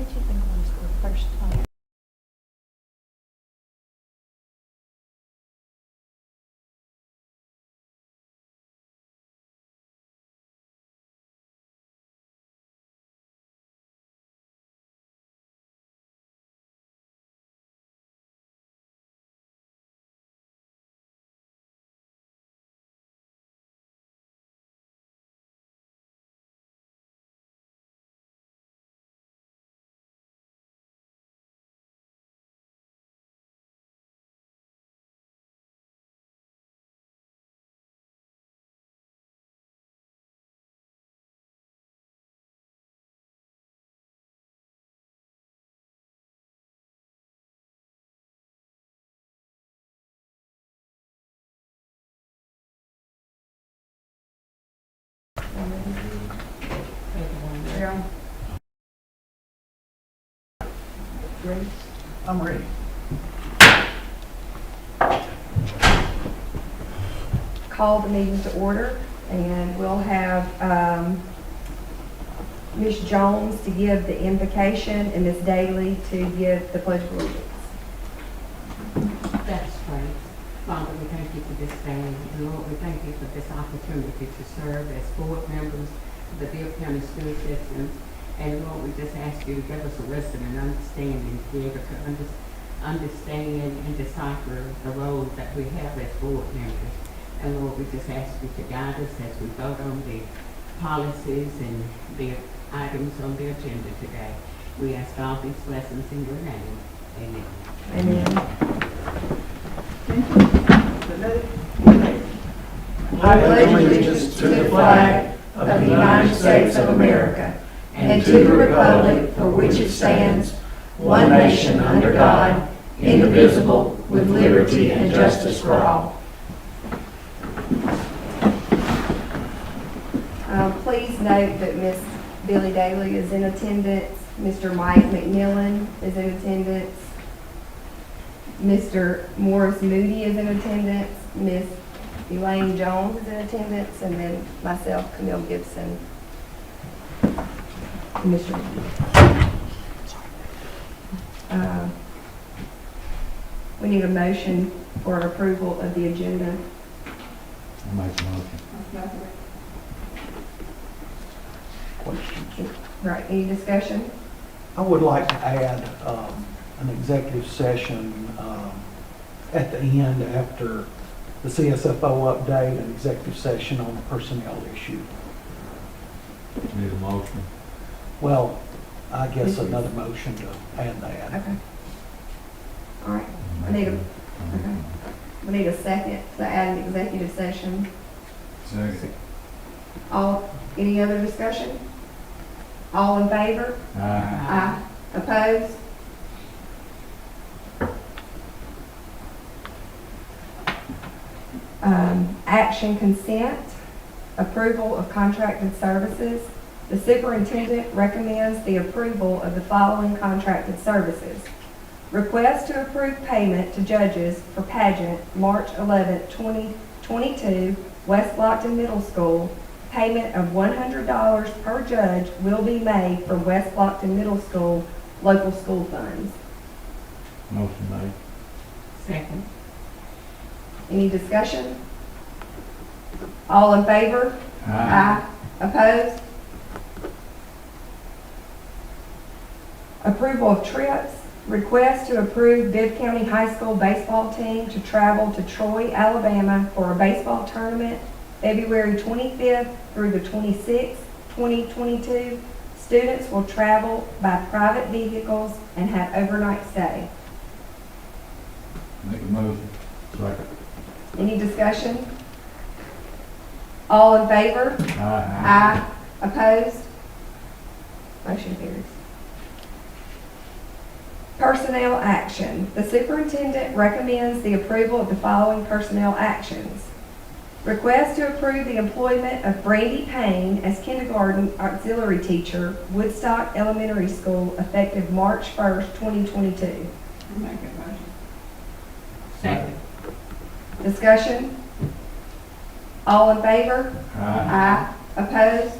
do you think was the first time? I'm ready. Call the meeting to order, and we'll have Ms. Jones to give the invocation and Ms. Daly to give the pledge of allegiance. That's right. Father, we thank you for this day. And Lord, we thank you for this opportunity to serve as board members of the Bibb County School Systems. And Lord, we just ask you to give us a wisdom and understanding to be able to understand and decipher the roles that we have as board members. And Lord, we just ask you to guide us as we vote on the policies and the items on the agenda today. We ask all these blessings in your name. Amen. Amen. I pledge allegiance to the flag of the United States of America and to the republic for which it stands, one nation under God, indivisible, with liberty and justice for all. Please note that Ms. Billy Daly is in attendance, Mr. Mike McMillan is in attendance, Mr. Morris Moody is in attendance, Ms. Elaine Jones is in attendance, and then myself, Camille Gibson, and Mr. McGee. We need a motion for approval of the agenda. I'll make a motion. Questions? Right, any discussion? I would like to add an executive session at the end after the CSFO update, an executive session on a personnel issue. Need a motion. Well, I guess another motion to add that. Okay. All right, I need a, we need a second to add an executive session. Second. Any other discussion? All in favor? Aye. Aye. Opposed? Action consent, approval of contracted services. The superintendent recommends the approval of the following contracted services. Request to approve payment to judges for pageant March 11, 2022, West Lockton Middle School. Payment of $100 per judge will be made from West Lockton Middle School local school funds. Motion made. Second. Any discussion? All in favor? Aye. Opposed? Approval of trips. Request to approve Bibb County High School baseball team to travel to Troy, Alabama for a baseball tournament February 25th through the 26th, 2022. Students will travel by private vehicles and have overnight stay. Make a motion. Second. Any discussion? All in favor? Aye. Aye. Opposed? Motion carries. Personnel action. The superintendent recommends the approval of the following personnel actions. Request to approve the employment of Brandy Payne as kindergarten auxiliary teacher, Woodstock Elementary School, effective March 1st, 2022. Make a motion. Second. Discussion? All in favor? Aye. Aye. Opposed?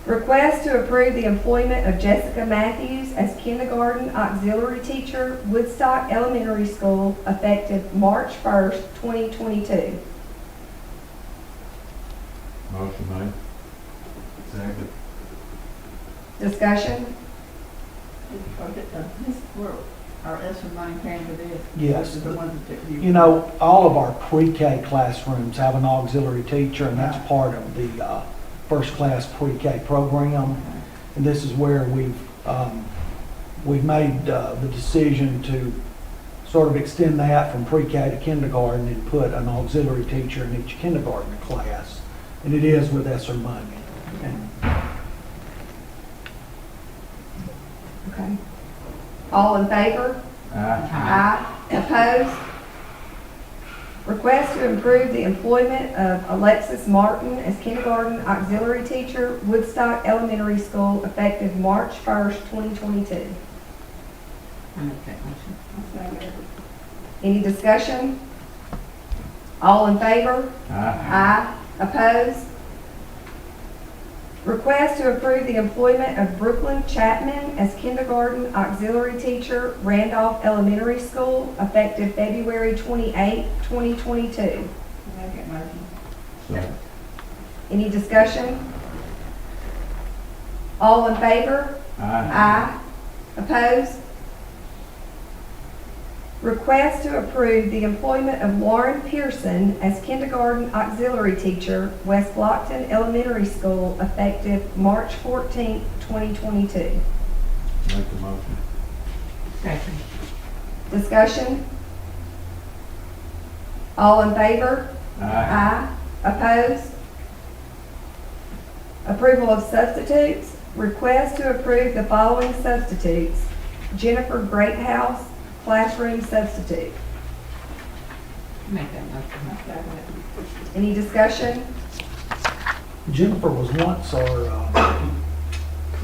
Request to approve the employment of Jessica Matthews as kindergarten auxiliary teacher, Woodstock Elementary School, effective March 1st, 2022. Motion made. Second. Discussion? Our ESSER money paying for this? Yes. The ones that You know, all of our pre-K classrooms have an auxiliary teacher, and that's part of the first-class pre-K program. And this is where we've made the decision to sort of extend that from pre-K to kindergarten and put an auxiliary teacher in each kindergarten class. And it is with ESSER money. And Okay. All in favor? Aye. Opposed? Request to improve the employment of Alexis Martin as kindergarten auxiliary teacher, Woodstock Elementary School, effective March 1st, 2022. I make that motion. Any discussion? All in favor? Aye. Opposed? Request to approve the employment of Brooklyn Chapman as kindergarten auxiliary teacher, Randolph Elementary School, effective February 28, 2022. Second motion. Second. Any discussion? All in favor? Aye. Opposed? Request to approve the employment of Lauren Pearson as kindergarten auxiliary teacher, West Blockton Elementary School, effective March 14, 2022. Make the motion. Second. Discussion? All in favor? Aye. Opposed? Approval of substitutes. Request to approve the following substitutes. Jennifer Greathouse, classroom substitute. Make that motion. Any discussion? Jennifer was once our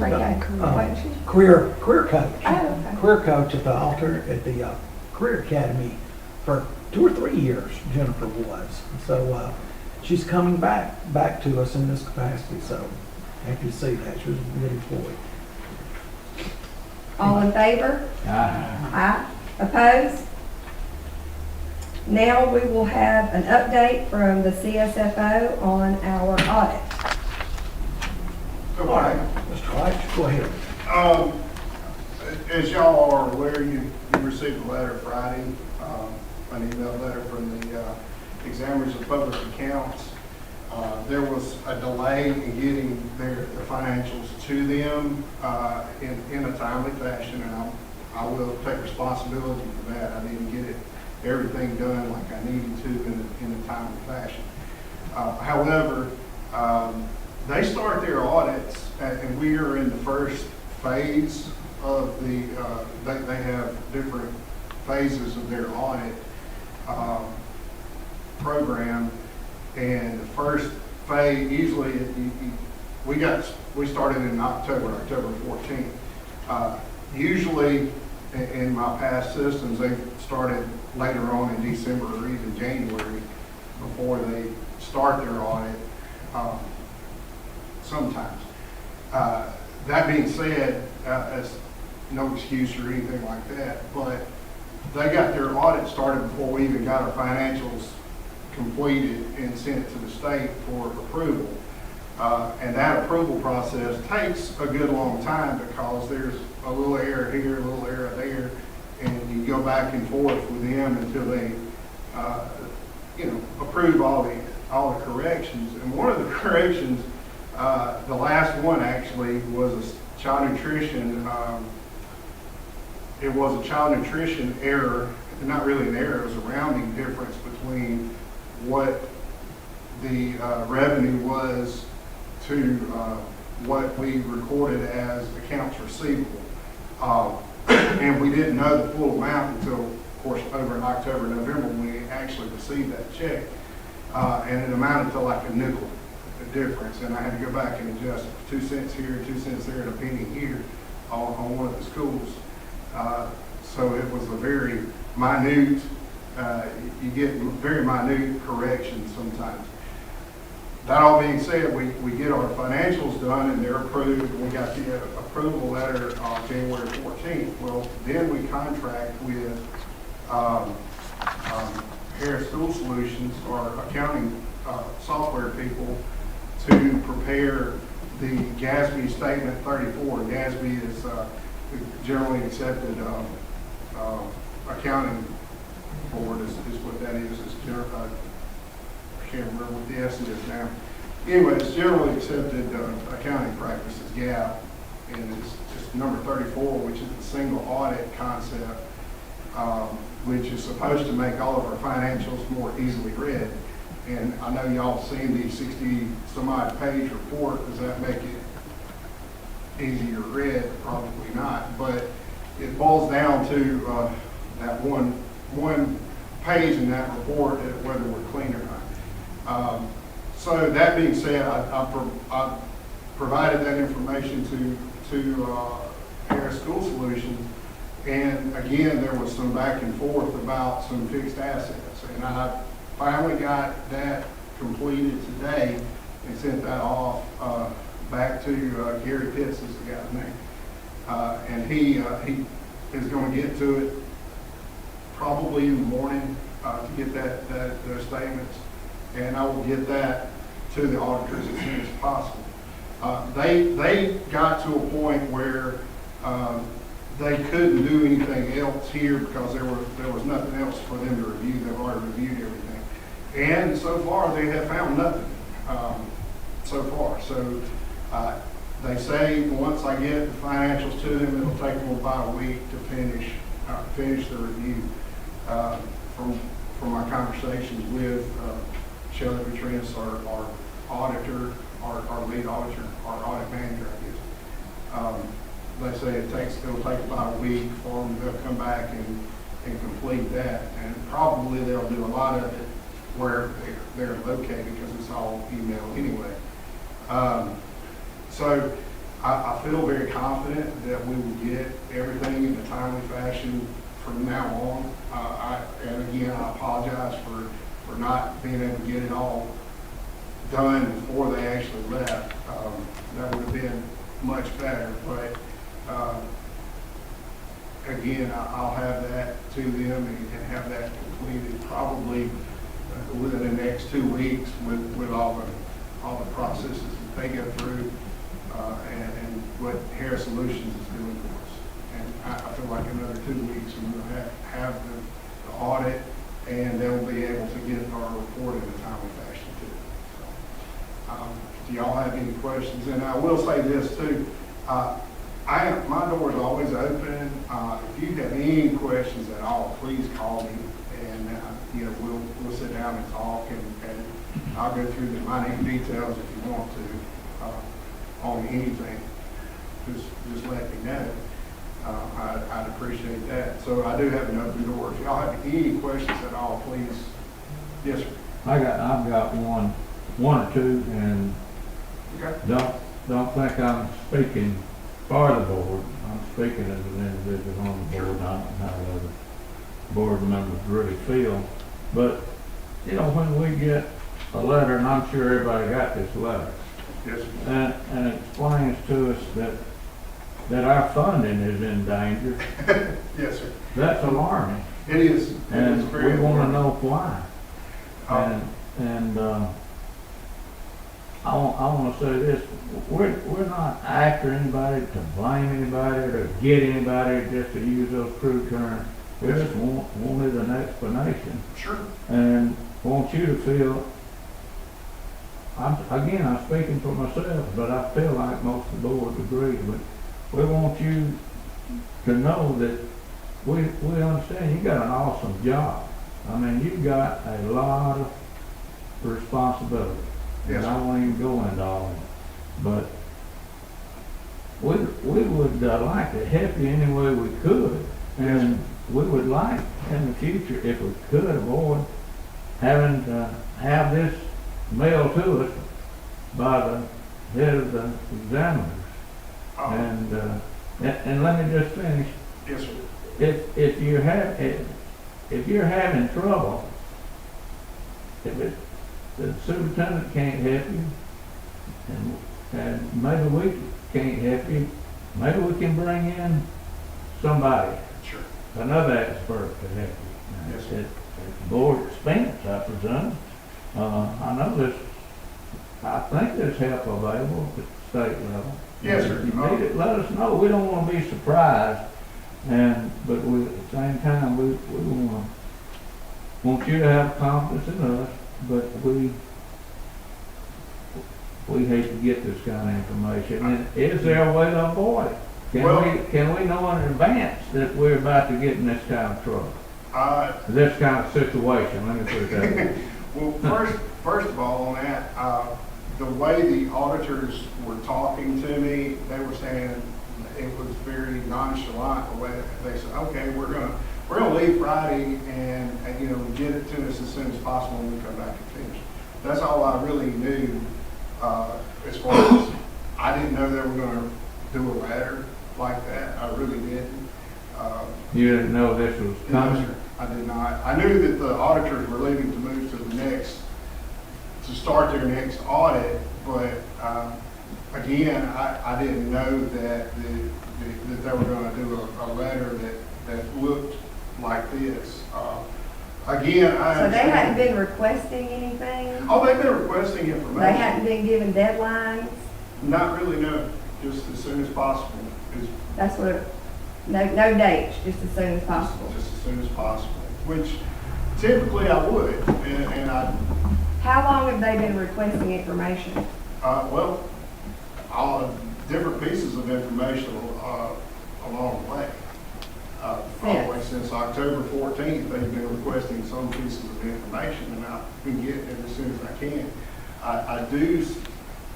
Wasn't she? career coach. Oh, okay. Career coach at the Career Academy for 2 or 3 years. Jennifer was. So she's coming back to us in this capacity. So happy to see that. She was a good employee. All in favor? Aye. Opposed? Now we will have an update from the CSFO on our audit. All right, Mr. White, go ahead. As y'all are aware, you received a letter Friday, an email letter from the examiners of public accounts. There was a delay in getting the financials to them in a timely fashion, and I will take responsibility for that. I didn't get everything done like I needed to in a timely fashion. However, they start their audits, and we are in the first phase of the, they have different phases of their audit program. And the first phase, usually, we started in October 14th. Usually, in my past systems, they started later on in December or even January before they start their audit. Sometimes. That being said, as no excuse or anything like that, but they got their audit started before we even got our financials completed and sent it to the state for approval. And that approval process takes a good long time because there's a little error here, a little error there, and you go back and forth with them until they, approve all the corrections. And one of the corrections, the last one actually was a child nutrition. It was a child nutrition error, not really an error. It was a rounding difference between what the revenue was to what we recorded as accounts receivable. And we didn't know the full amount until, of course, over in October, November, when we actually received that check. And it amounted to like a nickel difference. And I had to go back and adjust 2 cents here, 2 cents there, and a penny here on one of the schools. So it was a very minute, you get very minute corrections sometimes. That all being said, we get our financials done and they're approved. We got the approval letter on January 14th. Well, then we contract with Harris School Solutions, our accounting software people, to prepare the GASB Statement 34. GASB is the generally accepted accounting board is what that is. I can't remember what the S is now. Anyway, it's generally accepted accounting practices, GAAP, and it's just number 34, which is the single audit concept, which is supposed to make all of our financials more easily read. And I know y'all seen the 60-some-odd page report. Does that make it easier read? Probably not, but it boils down to that one page in that report, whether we're clean or not. So that being said, I provided that information to Harris School Solutions, and again, there was some back and forth about some fixed assets, and I finally got that completed today and sent that off back to Gary Pitts, is the guy's name, and he is going to get to it probably in the morning to get those statements. And I will get that to the auditors as soon as possible. They got to a point where they couldn't do anything else here because there was nothing else for them to review. They've already reviewed everything. And so far, they have found nothing so far. So they say once I get the financials to them, it'll take them about a week to finish the review. From my conversations with Shelley Petrinus, our auditor, our lead auditor, our audit manager, I guess. They say it'll take about a week for them to come back and complete that. And probably they'll do a lot of it where they're located because it's all email anyway. So I feel very confident that we will get everything in a timely fashion from now on. And again, I apologize for not being able to get it all done before they actually left. That would have been much better, but again, I'll have that to them and have that completed probably within the next 2 weeks with all the processes that they go through and what Harris Solutions is doing for us. And I feel like another 2 weeks and we'll have the audit, and they'll be able to get our report in a timely fashion too. So, do y'all have any questions? And I will say this too, my door is always open. If you have any questions at all, please call me, and we'll sit down and talk, and I'll go through the minute details if you want to on anything. Just let me know. I'd appreciate that. So I do have an open door. If y'all have any questions at all, please. Yes, sir. I've got one or two, and Okay. don't think I'm speaking for the board. I'm speaking as an individual on the board, not how the other board members really feel. But when we get a letter, and I'm sure everybody got this letter, Yes, sir. and it explains to us that our funding is in danger. Yes, sir. That's alarming, It is. and we want to know why. Um, And I want to say this: we're not after anybody to blame anybody or to get anybody, just to use those crude terms. We Yes, just wanted an explanation, Sure. and want you to feel. I'm speaking for myself, but I feel like most of the board agree. But we want you to know that we understand you got an awesome job. I mean, you've got a lot of responsibility. Yes, And I won't even go into all of it. But we would like to help you any way we could. And we would like in the future, if we could, avoid having to have this mailed to us by the head of the examiners. And let me just finish. Yes, sir. If you're having trouble, if the superintendent can't help you, and maybe we can't help you, maybe we can bring in somebody, Sure. another expert to help you. Yes, sir. It's more expense, I presume. I know I think there's help available at the state level. Yes, sir. If you need it, let us know. We don't want to be surprised, but we, at the same time, we want you to have confidence in us, but we hate to get this kind of information. And is there a way to avoid it? Can we know in advance that we're about to get in this kind of trouble? This kind of situation, let me put it that way. Well, first of all, on that, the way the auditors were talking to me, they were saying it was very nonchalant, the way they said, okay, we're gonna leave Friday and get it to us as soon as possible when we come back and finish. That's all I really knew, as far as, I didn't know they were gonna do a letter like that, I really didn't. You didn't know this was No, coming? sir, I did not. I knew that the auditors were leaving to move to start their next audit, but again, I didn't know that they were going to do a letter that looked like this. Again, I So they hadn't understand. been requesting anything? Oh, they've been requesting information. They hadn't been given deadlines? Not really, no. Just as soon as possible. That's what, no dates, just as soon as possible. Just as soon as possible, which typically I would, and I. How long have they been requesting information? Well, all different pieces of information along the way. All the way since October 14th, they've been requesting some pieces of information, and I've been getting it as soon as I can. I do,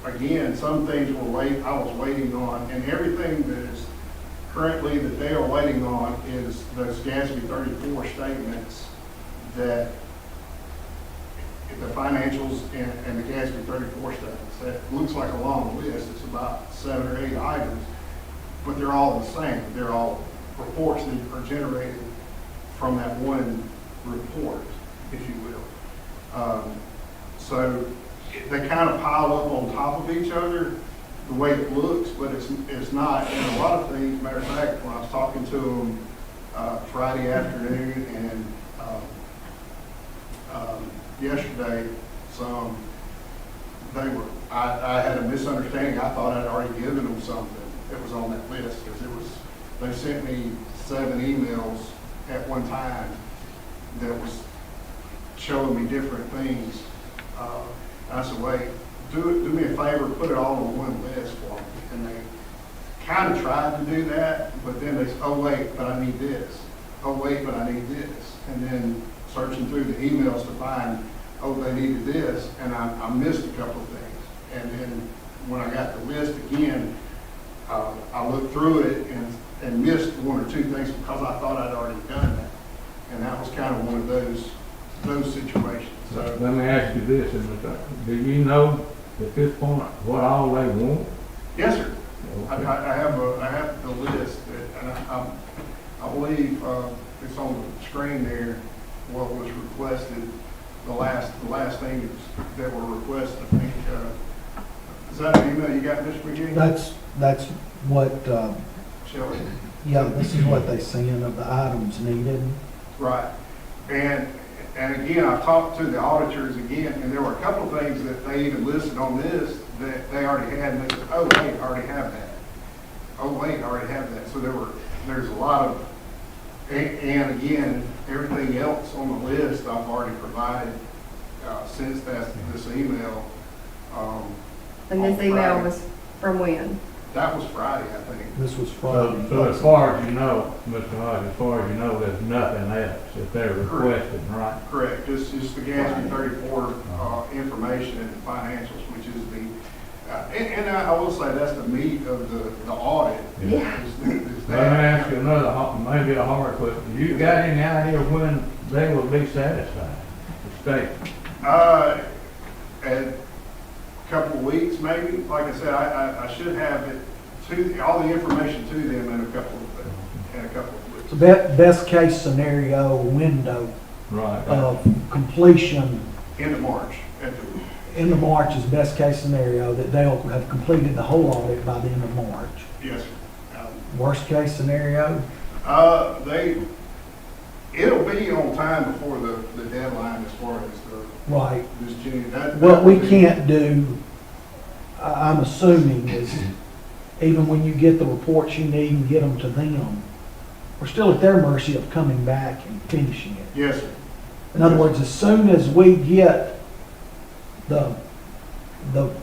again, some things I was waiting on, and everything that is currently that they are waiting on is those GASB 34 statements that the financials and the GASB 34 statements. That looks like a long list. It's about 7 or 8 items, but they're all the same. They're all reports that are generated from that one report, if you will. So they kind of pile up on top of each other the way it looks, but it's not. And a lot of things, matter of fact, when I was talking to them Friday afternoon and yesterday, I had a misunderstanding. I thought I'd already given them something that was on that list, because they sent me 7 emails at one time that was showing me different things. I said, wait, do me a favor, put it all on one list for me. And they kind of tried to do that, but then they said, oh wait, but I need this. Oh wait, but I need this. And then searching through the emails to find, oh, they needed this, and I missed a couple of things. And then when I got the list again, I looked through it and missed 1 or 2 things because I thought I'd already done that. And that was kind of one of those situations. So Let me ask you this, do you know at this point what all they want? yes, sir. Okay. I have the list, and I believe it's on the screen there. What was requested, the last things that were requested. I think is that an email you got, Mr. McGee? That's what, Shelley? yeah, this is what they sent of the items needed. Right. And again, I talked to the auditors again, and there were a couple of things that they even listed on this that they already had, and they said, oh wait, I already have that. Oh wait, I already have that. So there's a lot of, and again, everything else on the list I've already provided since this email. And this on email Friday. was from when? That was Friday, I think. This was Friday. So as far as you know, Mr. Hodge, as far as you know, there's nothing else that they're requesting, right? Correct. Just the GASB 34 information and financials, which is and I will say that's the meat of the audit. Yeah. Is Let me that. ask you another, maybe a hard question. You got any idea when they will be satisfied? The state? A couple of weeks, maybe. Like I said, I should have it all the information to them in a couple of weeks. So best case scenario window Right. of completion, End of March. at the, End of March is best case scenario, that they'll have completed the whole audit by the end of March. yes, sir. Worst case scenario, It'll be on time before the deadline as far as right. this June. What we can't do, I'm assuming, is even when you get the reports you need and get them to them, we're still at their mercy of coming back and finishing it. Yes, sir. In other words, as soon as we get the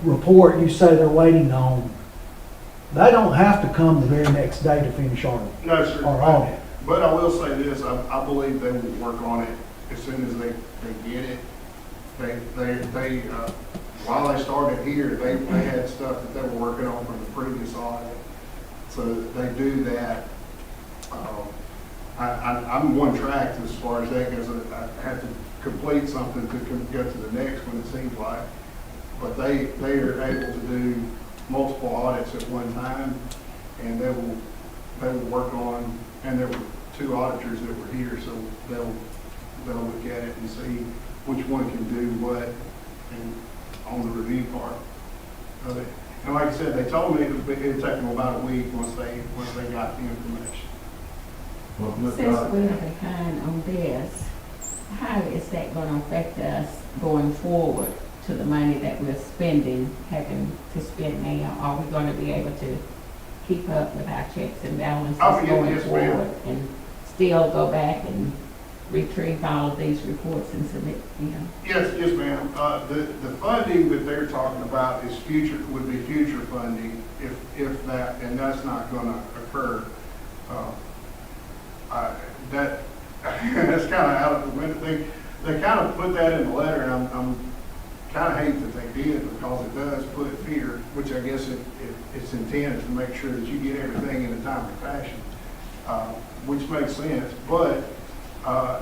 report you say they're waiting on, they don't have to come the very next day to finish our No, sir. audit. But I will say this, I believe they will work on it as soon as they get it. They while they started here, they had stuff that they were working on from the previous audit. So they do that. I'm one track as far as that goes. I have to complete something to go to the next one, it seems like. But they are able to do multiple audits at one time, and they will work on, and there were 2 auditors that were here, so they'll look at it and see which one can do what and on the review part of it. And like I said, they told me it'd take them about a week once they got the information. Well, look, Since we're behind on this, how is that gonna affect us going forward to the money that we're spending, having to spend now? Are we gonna be able to keep up with our checks and balances Oh, yeah, going yes, ma'am. forward? And still go back and retrieve all of these reports and submit, Yes, ma'am. The funding that they're talking about is would be future funding if that, and that's not gonna occur. That's kind of out of the window. They kind of put that in the letter, and I'm kind of hate that they did, because it does put fear, which I guess its intent is to make sure that you get everything in a timely fashion, which makes sense. But I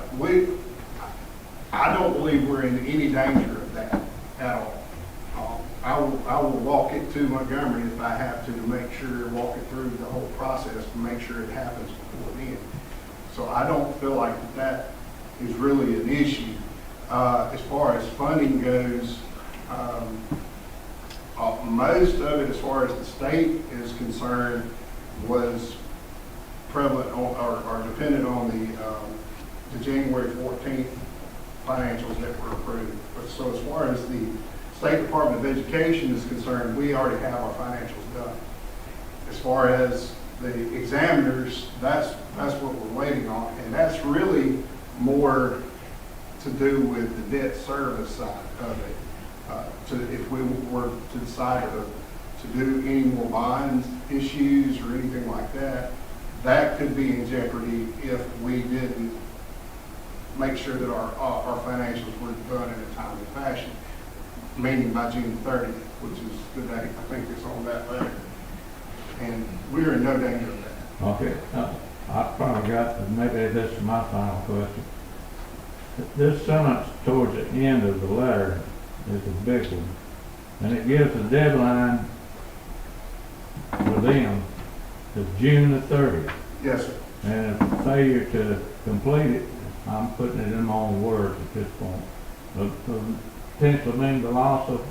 don't believe we're in any danger of that at all. I will walk it to Montgomery if I have to make sure, walk it through the whole process to make sure it happens before then. So I don't feel like that is really an issue. As far as funding goes, most of it, as far as the state is concerned, was prevalent on, or dependent on the January 14th financials that were approved. So as far as the State Department of Education is concerned, we already have our financials done. As far as the examiners, that's what we're waiting on, and that's really more to do with the debt service side of it. If we were to decide to do any more bond issues or anything like that, that could be in jeopardy if we didn't make sure that our financials were done in a timely fashion, meaning by June 30th, which is the date I think it's on that letter. And we're in no danger of that. Okay, I probably got, maybe this is my final question. This sentence towards the end of the letter is a big one, and it gives a deadline for them to June the 30th. Yes, sir. And if failure to complete it, I'm putting it in my own words at this point, would potentially mean the loss of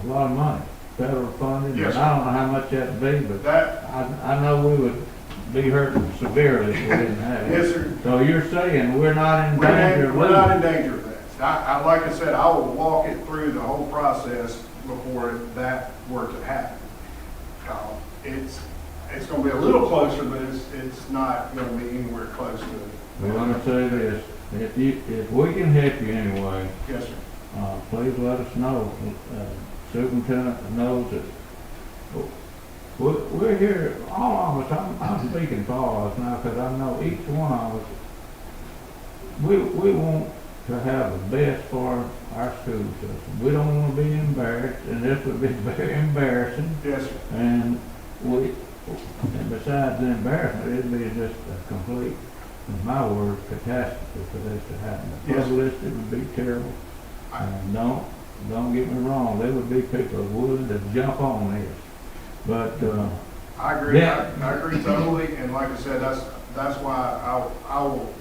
a lot of money, federal funding. Yes, And I don't know how much that'd be, but That, I know we would be hurting severely if we didn't have it. yes, sir. So you're saying we're not in danger of We're not in losing? danger of that. Like I said, I will walk it through the whole process before that were to happen. It's going to be a little closer, but it's not going to be anywhere close to it. Well, let me say this, if we can help you anyway, Yes, sir. please let us know. Superintendent knows that we're here, all of us, I'm speaking for all of us now, because I know each one of us, we want to have the best for our school system. We don't want to be embarrassed, and this would be very embarrassing. Yes, sir. And besides the embarrassment, it'd be just a complete, in my words, catastrophe for this to happen. The Yes. publicity would be terrible. And don't get me wrong, there would be people willing to jump on this. But, I agree. Yeah. I agree totally. And like I said, that's why I will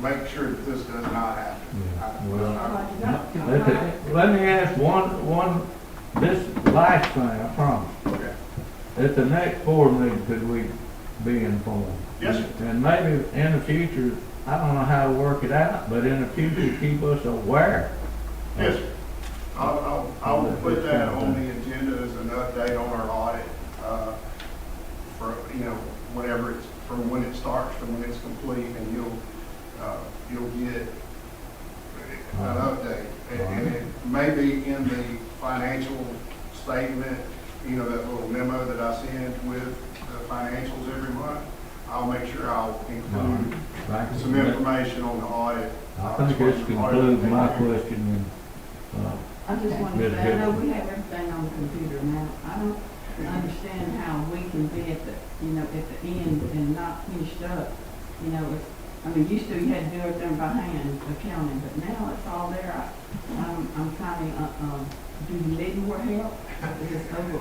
make sure that this does not happen. Let me ask this last thing, I promise. Okay. At the next board meeting, could we be informed? Yes, sir. And maybe in the future, I don't know how to work it out, but in the future, keep us aware. Yes, sir. I will put that on the agenda as an update on our audit, for, whenever it's, from when it starts to when it's complete, and you'll get an update. And it may be in the financial statement, that little memo that I send with the financials every month. I'll make sure I'll include some information on the audit. I think this concludes my question. I just want to say, I know we have everything on the computer now. I don't understand how we can be at the, at the end and not finished up. Used to you had to do everything by hand, accounting, but now it's all there. I'm kind of, do you need more help? Is this over?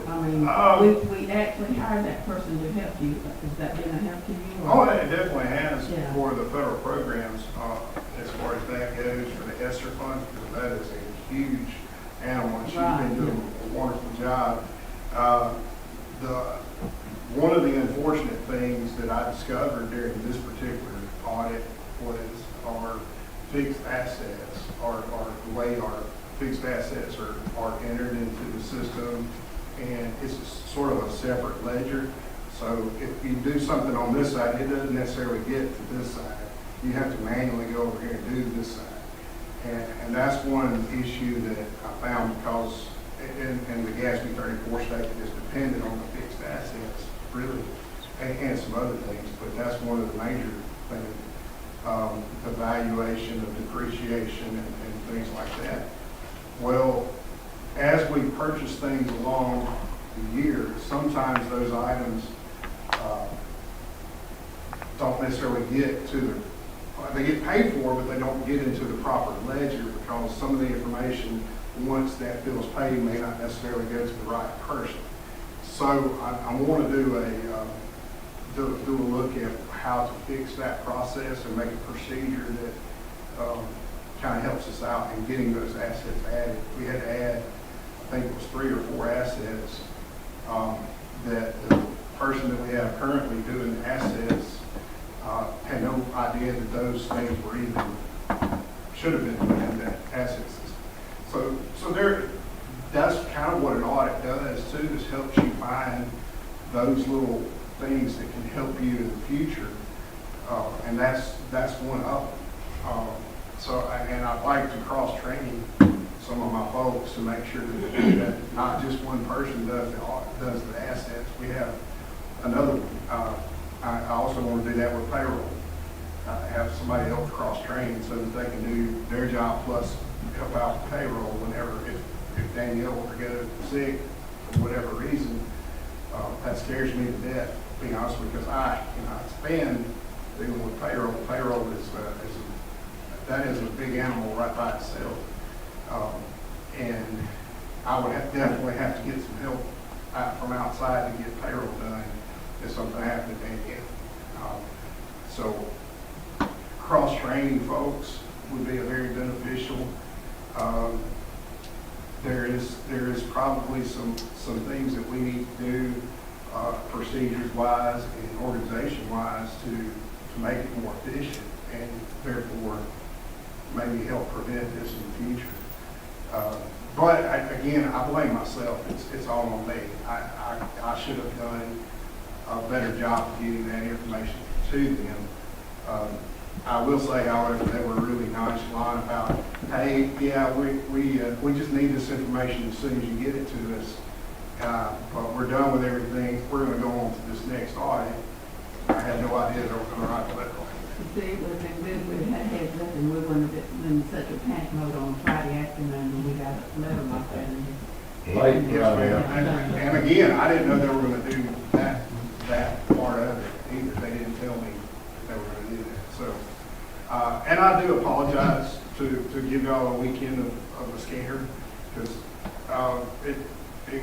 We actually hired that person to help you. Has that been a help to you? Oh, it definitely has Yeah. for the federal programs, as far as that goes, for the ESSER funds, because that is a huge animal, and she's been doing a wonderful job. One of the unfortunate things that I discovered during this particular audit was our fixed assets, or the way our fixed assets are entered into the system, and it's sort of a separate ledger. So if you do something on this side, it doesn't necessarily get to this side. You have to manually go over here and do this side. And that's one issue that I found, because in the GASB 34 statement is dependent on the fixed assets, really, and some other things, but that's one of the major things, the valuation of depreciation and things like that. Well, as we purchase things along the year, sometimes those items don't necessarily get to they get paid for, but they don't get into the proper ledger, because some of the information, once that bill's paid, may not necessarily go to the right person. So I want to do a look at how to fix that process and make a procedure that kind of helps us out in getting those assets added. We had to add, I think it was 3 or 4 assets that the person that we have currently doing the assets had no idea that those things were even, should have been in that asset system. So that's kind of what an audit does too, is helps you find those little things that can help you in the future, and that's one of them. And I'd like to cross-train some of my folks to make sure that not just one person does the assets. We have another one. I also want to do that with payroll. Have somebody else cross-train so that they can do their job plus help out with payroll whenever, if Danielle were to go sick for whatever reason. That scares me to death, to be honest with you, because I cannot stand dealing with payroll. Payroll that is a big animal right by itself. And I would definitely have to get some help from outside to get payroll done if something happened to Danielle. So cross-training folks would be a very beneficial. There is probably some things that we need to do procedures-wise and organization-wise to make it more efficient, and therefore maybe help prevent this in the future. But again, I blame myself. It's all on me. I should have done a better job of getting that information to them. I will say, however, they were really nonchalant about, hey, yeah, we just need this information as soon as you get it to us. But we're done with everything. We're going to go on to this next audit. I had no idea they were going to write the letter. See, it would have been good if we had heads up and we wouldn't have been in such a panic mode on Friday afternoon when we got a letter like that. Late Yes, ma'am. And again, I didn't know they were going to do that part of it either. They didn't tell me that they were going to do that. So, and I do apologize to give y'all a weekend of a scare, because it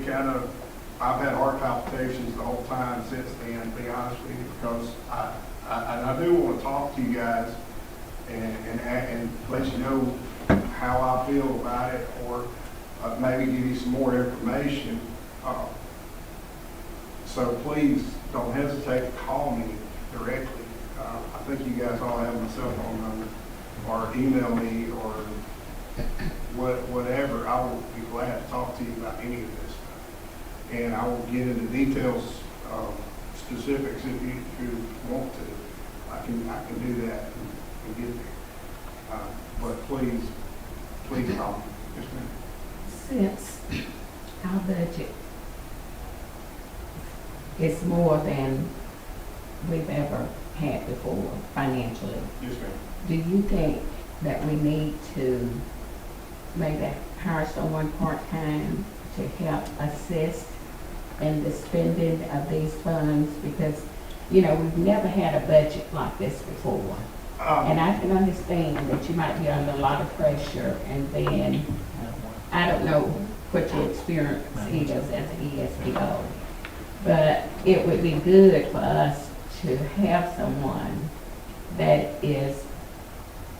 kind of, I've had heart palpitations the whole time since then, to be honest with you, because I I do want to talk to you guys and let you know how I feel about it, or maybe give you some more information. So please don't hesitate to call me directly. I think you guys all have my cell phone number, or email me, or whatever. I will be glad to talk to you about any of this stuff. And I will get into details, specifics if you want to. I can do that and get there. But please call me. Yes, ma'am. Since our budget is more than we've ever had before financially, Yes, ma'am. do you think that we need to maybe hire someone part-time to help assist in the spending of these funds? Because, you know, we've never had a budget like this before. And I can understand that you might be under a lot of pressure, and then, I don't know what your experience is as an ESPO, but it would be good for us to have someone that is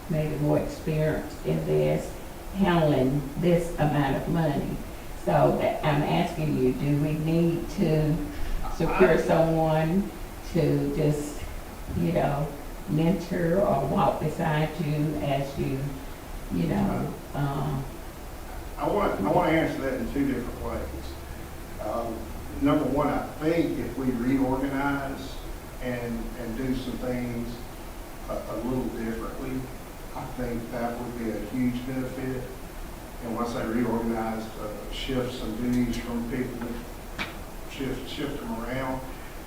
maybe more experienced in this, handling this amount of money. So that I'm asking you, do we need to secure someone to just, you know, mentor or walk beside you as you know, I want to answer that in two different ways. Number one, I think if we reorganize and do some things a little differently, I think that would be a huge benefit. And once I reorganize, shift some duties from people, shift them around,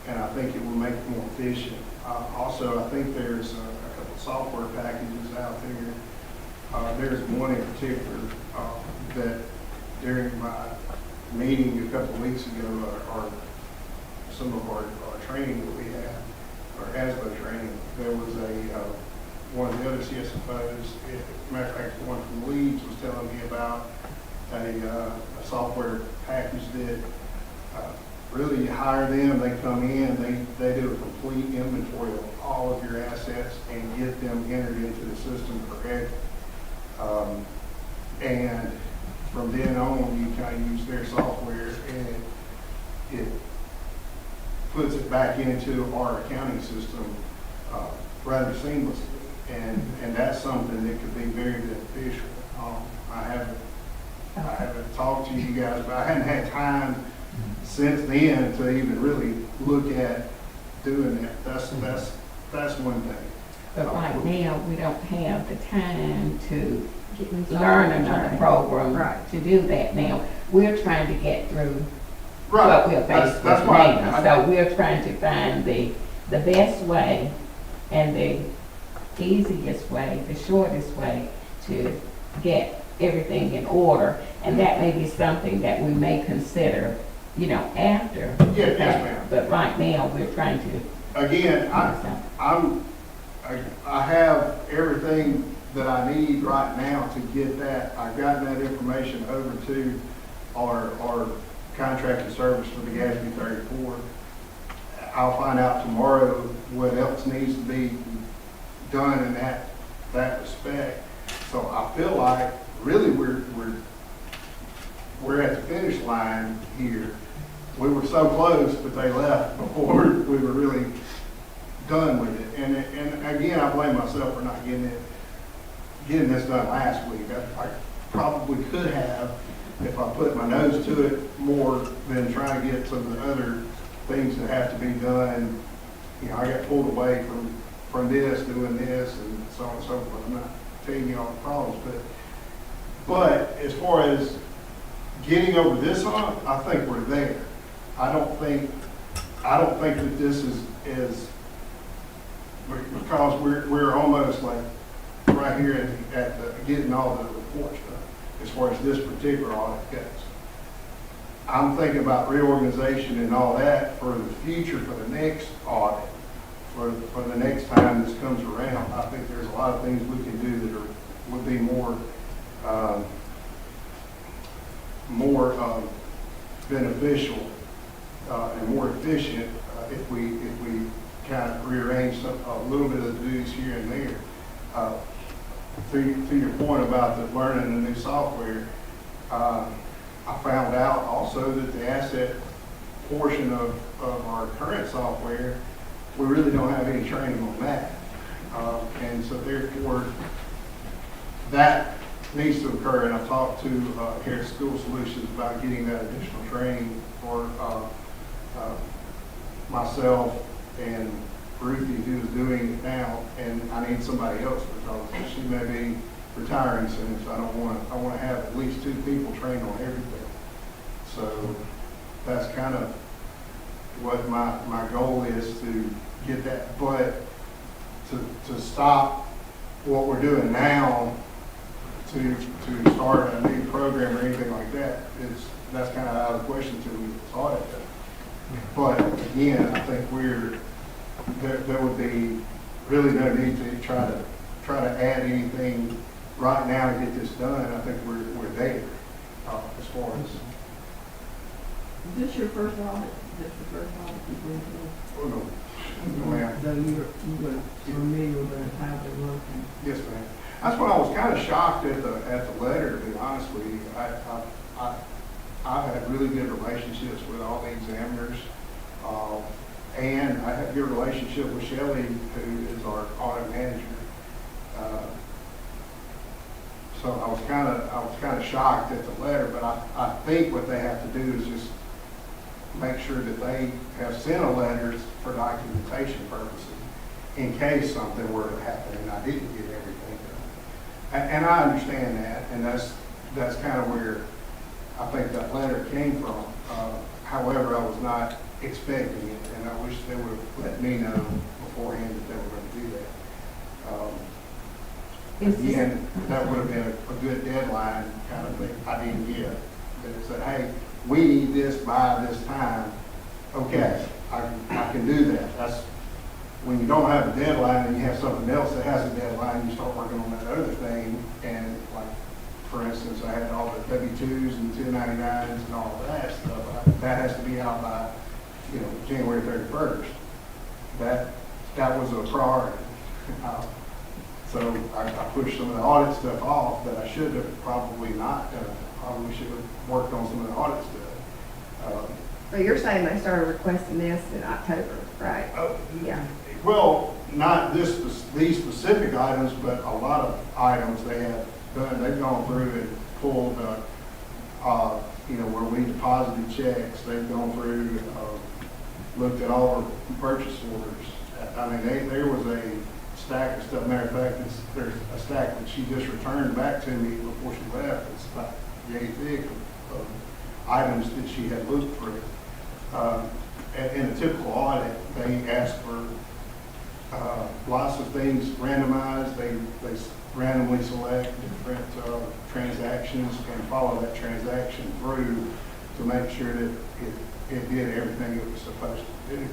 and I think it will make it more efficient. Also, I think there's a couple software packages out there. There's one in particular that during my meeting a couple of weeks ago, or some of our training that we had, or ASBO training, there was one of the other CSFOs, matter of fact, one from Leeds was telling me about a software package that really you hire them, they come in, they do a complete inventory of all of your assets and get them entered into the system correctly. And from then on, you kind of use their software, and it puts it back into our accounting system rather seamlessly. And that's something that could be very beneficial. I haven't talked to you guys, but I hadn't had time since then to even really look at doing that. That's one thing. but right now, we don't have the time to learn another program Right. to do that now. We're trying to get through Right. what we're faced with That's why now. So we're trying to find the best way and the easiest way, the shortest way to get everything in order. And that may be something that we may consider, you know, after. Yeah, yes, ma'am. But right now, we're trying to. Again, I have everything that I need right now to get that. I've gotten that information over to our contracted service for the Gatsby 34. I'll find out tomorrow what else needs to be done in that respect. So I feel like really we're at the finish line here. We were so close, but they left before we were really done with it. And again, I blame myself for not getting this done last week. I probably could have if I put my nose to it more than trying to get some of the other things that have to be done. You know, I got pulled away from this, doing this, and so on and so forth. I'm not telling you all the problems, but as far as getting over this hump, I think we're there. I don't think that this is because we're almost like right here at the getting all the reports done as far as this particular audit goes. I'm thinking about reorganization and all that for the future, for the next audit, for the next time this comes around. I think there's a lot of things we can do that would be more beneficial and more efficient if we kind of rearrange a little bit of the duties here and there. To your point about the learning the new software, I found out also that the asset portion of our current software, we really don't have any training on that. And so therefore, that needs to occur, and I've talked to Harris School Solutions about getting that additional training for myself and Ruthie, who's doing it now, and I need somebody else because she may be retiring soon, so I want to have at least 2 people trained on everything. So that's kind of what my goal is, to get that, but to stop what we're doing now to start a new program or anything like that, that's kind of out of the question until we start it. But again, I think there would be really no need to try to add anything right now to get this done. I think we're there as far as. Is this your first audit? Is this the first audit you've been through? Oh, no. No, ma'am. So you're familiar with how they work and. Yes, ma'am. That's why I was kind of shocked at the letter, to be honest with you. I've had really good relationships with all the examiners, and I have a good relationship with Shelley, who is our audit manager. So I was kind of shocked at the letter, but I think what they have to do is just make sure that they have sent a letter for documentation purposes in case something were to happen and I didn't get everything done. And I understand that, and that's kind of where I think that letter came from. However, I was not expecting it, and I wish they would have let me know beforehand that they were going to do that. Again, that would have been a good deadline kind of thing. I didn't get it. They said, hey, we need this by this time. Okay, I can do that. That's when you don't have a deadline and you have something else that has a deadline, you start working on that other thing. And like, for instance, I had all the W-2s and 1099s and all of that stuff. That has to be out by, January 31st. That was a priority. So I pushed some of the audit stuff off that I should have probably not done. Probably should have worked on some of the audit stuff. So you're saying they started requesting this in October, right? Yeah. Well, not these specific items, but a lot of items they have done. They've gone through and pulled, where we deposited checks. They've gone through, looked at all our purchase orders. I mean, there was a stack of stuff. Matter of fact, there's a stack that she just returned back to me before she left. It's about yay thick of items that she had looked through. In a typical audit, they ask for lots of things randomized. They randomly select different transactions and follow that transaction through to make sure that it did everything it was supposed to do.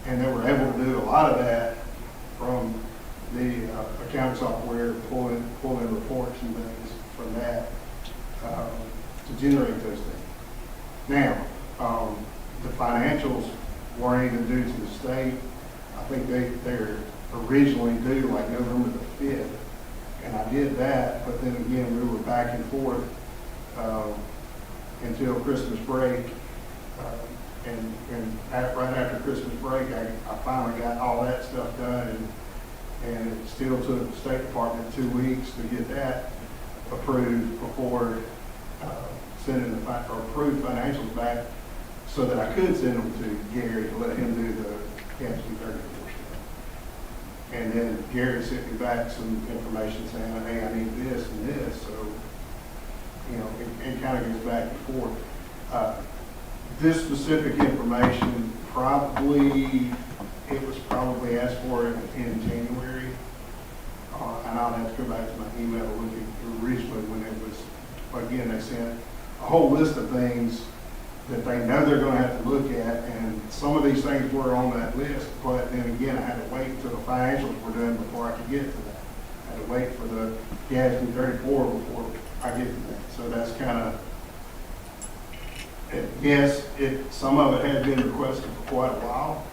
And they were able to do a lot of that from the accounting software, pulling reports and things from that to generate those things. Now, the financials weren't even due to the state. I think they're originally due like November the 5th, and I did that, but then again, we were back and forth until Christmas break. Right after Christmas break, I finally got all that stuff done, and it still took the State Department 2 weeks to get that approved before sending the approved financials back, so that I could send them to Gary to let him do the Caps 234 stuff. And then Gary sent me back some information saying, hey, I need this and this, so it kind of goes back and forth. This specific information it was probably asked for in January, and I'll have to go back to my email to look at originally when it was, again, they sent a whole list of things that they know they're going to have to look at, and some of these things were on that list, but then again, I had to wait until the financials were done before I could get to that. I had to wait for the GASB 34 before I get to that. So that's kind of, yes, some of it had been requested for quite a while,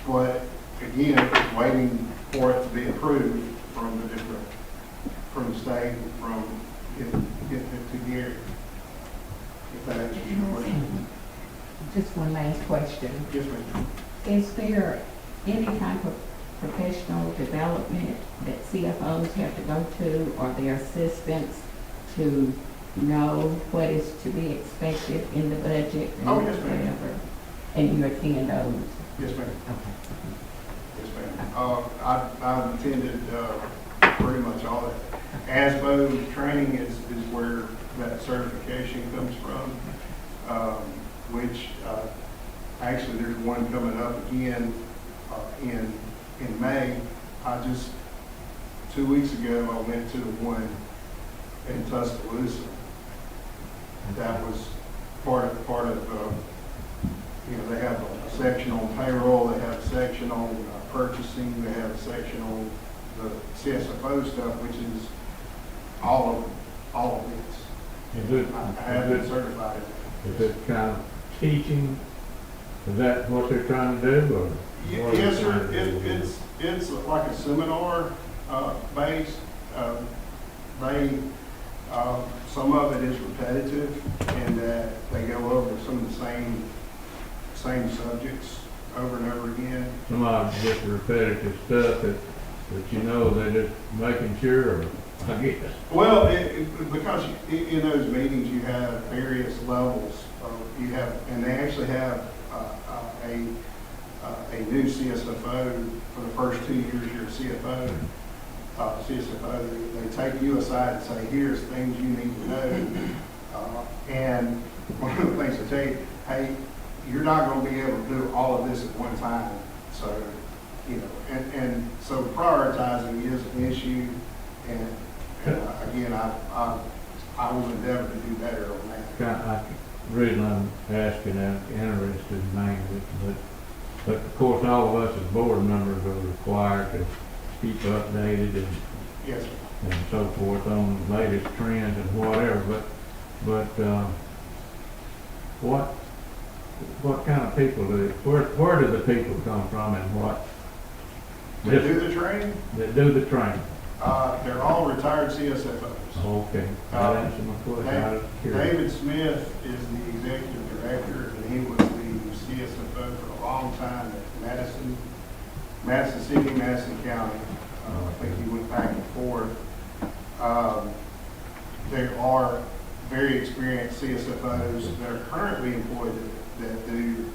But again, it's waiting for it to be approved from the different, from the state, from getting it to Gary. If that answers your question. Just one last question. Yes, ma'am. Is there any type of professional development that CFOs have to go to, or their assistants to know what is to be expected in the budget and Oh, yes, ma'am. whatever? And you attend those? Yes, ma'am. Okay. Yes, ma'am. I've attended pretty much all of it. ASBO training is where that certification comes from, which actually there's one coming up again in May. 2 weeks ago, I went to the one in Tuscaloosa. That was part of they have a section on payroll, they have a section on purchasing, they have a section on the CSFO stuff, which is all of this. Is it, I have been certified. is it kind of teaching? Is that what they're trying to do, or? what are they Yes, sir. trying to do? It's like a seminar based. Some of it is repetitive, and that they go over some of the same subjects over and over again. Some of them just repetitive stuff that you know, they're just making sure, I guess. Well, because in those meetings, you have various levels. And they actually have a new CSFO for the first 2 years you're a CFO. CSFO, they take you aside and say, here's things you need to know. And one of the things they tell you, hey, you're not going to be able to do all of this at one time. So, and so prioritizing is an issue. And again, I will endeavor to do better on that. The reason I'm asking, I'm interested mainly, but of course, all of us as board members are required to keep updated and Yes, sir. and so forth on the latest trends and whatever, but what kind of people where do the people come from, and what? They do the training. That do the training. They're all retired CSFOs. Okay, that answers my question. I was curious. David Smith is the executive director, and he was the CSFO for a long time at Madison City, Madison County. I think he went back and forth. There are very experienced CSFOs that are currently employed that do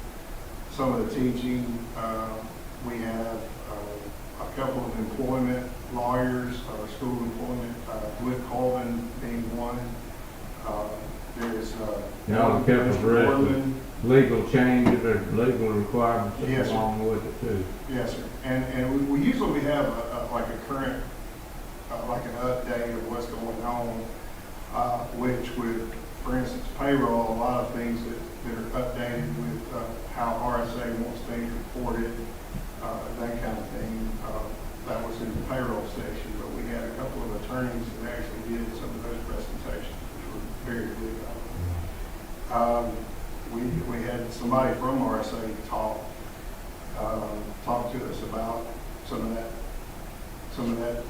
some of the teaching. We have a couple of employment lawyers, school employment, with Colvin being one. There's Y'all have kept Mr. abreast of Boardman. legal changes or legal requirements Yes, sir. along with it too. Yes, sir. And we usually have like a current, like an update of what's going on, which would, for instance, payroll, a lot of things that are updated with how RSA wants things reported, that kind of thing. That was in the payroll section, but we had a couple of attorneys that actually did some of those presentations, which were very good. We had somebody from RSA talk to us about some of that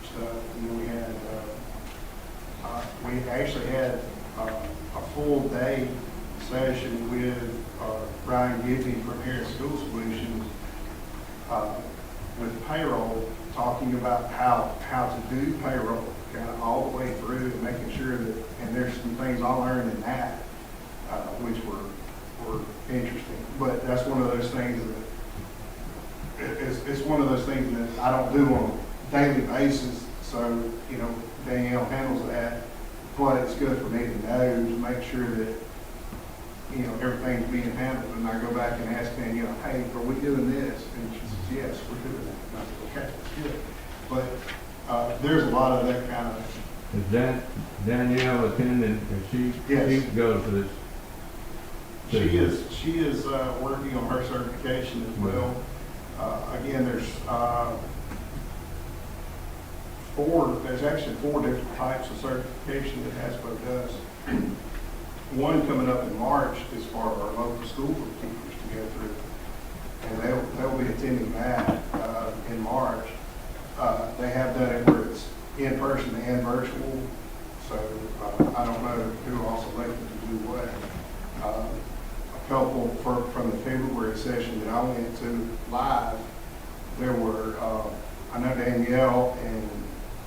stuff. And then we actually had a full day session with Brian Gibney from Harris School Solutions with payroll, talking about how to do payroll kind of all the way through, and making sure that, and there's some things I learned in that which were interesting. But that's one of those things that it's one of those things that I don't do on a daily basis. So, Danielle handles that, but it's good for me to know, to make sure that, everything's being handled. And I go back and ask Danielle, hey, are we doing this? And she says, yes, we're doing that. And I said, okay, that's good. But there's a lot of that kind of. Is Danielle attending, or she Yes. goes to this? She is working on her certification as well. Again, there's actually four different types of certification that ASPO does. One coming up in March is for our local school teachers to go through. And they'll they'll be attending that in March. They have done it where it's in person and virtual, so I don't know who all selected to do what. A couple from the February session that I went to live, there were, I know Danielle and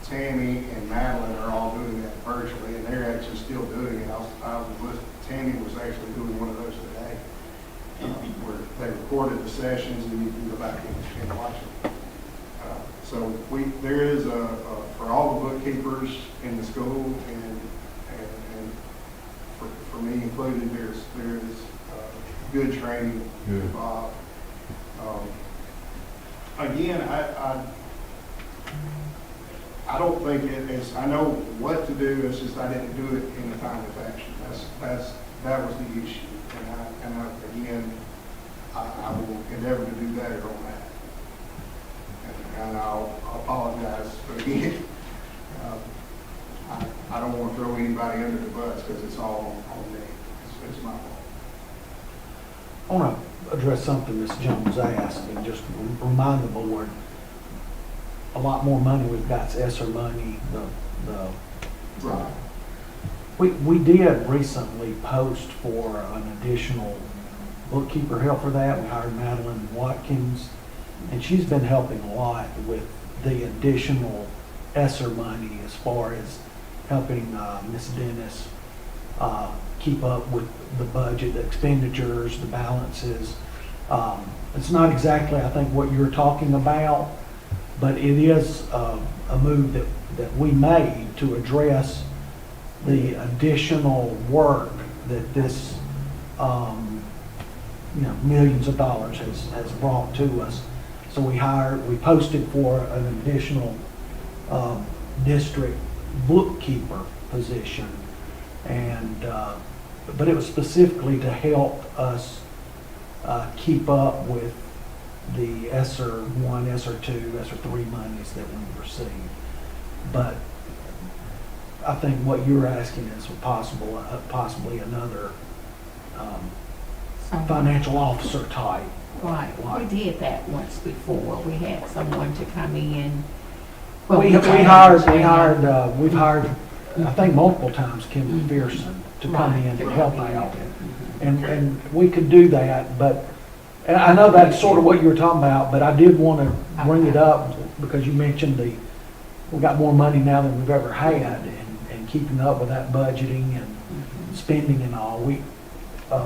Tammy and Madeline are all doing that virtually, and they're actually still doing it. I was listening. Tammy was actually doing one of those today, where they recorded the sessions and you can go back and watch it. So there is for all the bookkeepers in the school and for me included, there is good training involved. Again, I don't think it is. I know what to do. It's just I didn't do it in a timely fashion. That was the issue, and again, I will endeavor to do better on that. And I'll apologize, but again, I don't want to throw anybody under the bus because it's all on me. It's my fault. I want to address something Ms. Jones asked and just remind the board, a lot more money we've got, ESSER money, Right. We did recently post for an additional bookkeeper help for that. We hired Madeline Watkins, and she's been helping a lot with the additional ESSER money as far as helping Ms. Dennis keep up with the budget, the expenditures, the balances. It's not exactly, I think, what you're talking about, but it is a move that we made to address the additional work that this, millions of dollars has brought to us. So we posted for an additional district bookkeeper position, and but it was specifically to help us keep up with the ESSER 1, ESSER 2, ESSER 3 monies that we received. But I think what you're asking is possibly another financial officer type. Right, we did that once before. We had someone to come in. We've hired, I think multiple times, Kim McPherson to come in to help out. And we could do that, but, and I know that's sort of what you were talking about, but I did want to bring it up because you mentioned we got more money now than we've ever had, and keeping up with that budgeting and spending and all.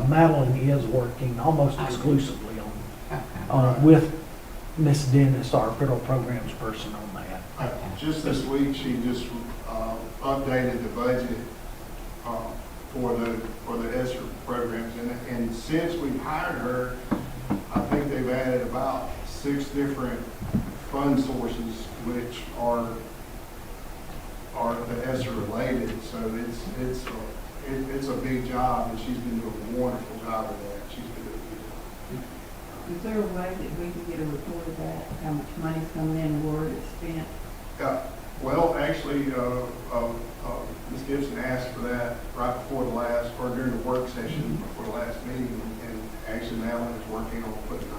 Madeline is working almost exclusively with Miss Dennis, our federal programs person, on that. Just this week, she just updated the budget for the ESSER programs, and since we've hired her, I think they've added about 6 different fund sources which are the ESSER related. So it's a big job, and she's been doing a wonderful job of that. She's been doing a good job. Is there a way that we can get a report of that, how much money's coming in and where it's spent? Well, actually, Ms. Gibson asked for that right before during the work session before the last meeting, and actually Madeline is working on putting a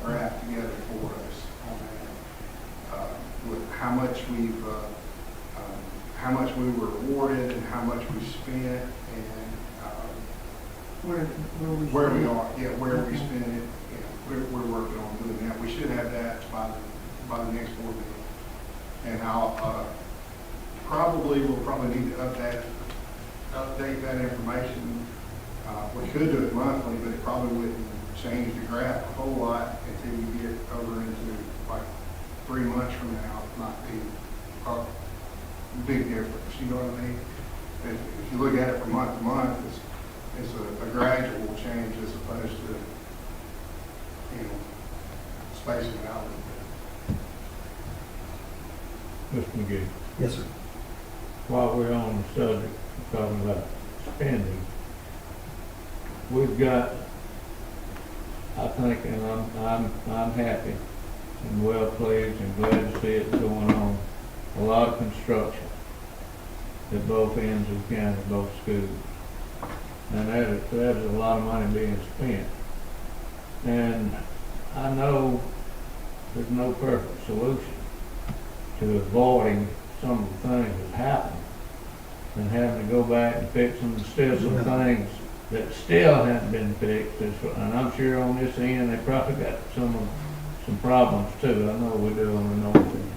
graph together for us on that, with how much we were awarded and how much we spent, and where we are, where we spent it. We're working on doing that. We should have that by the next board meeting. And we'll probably need to update that information. We could do it monthly, but it probably wouldn't change the graph a whole lot until you get over into like 3 months from now. It might be a big difference. You know what I mean? If you look at it from month to month, it's a gradual change as opposed to spacing it out a little bit. Mr. McGee, Yes, sir. while we're on the subject of talking about spending, we've got, I think, and I'm happy and well pleased and glad to see it going on, a lot of construction at both ends of the county, both schools. And there's a lot of money being spent. And I know there's no perfect solution to avoiding some of the things that happen and having to go back and fix them, still some things that still haven't been fixed. And I'm sure on this end, they probably got some problems too. I know we do on the north end.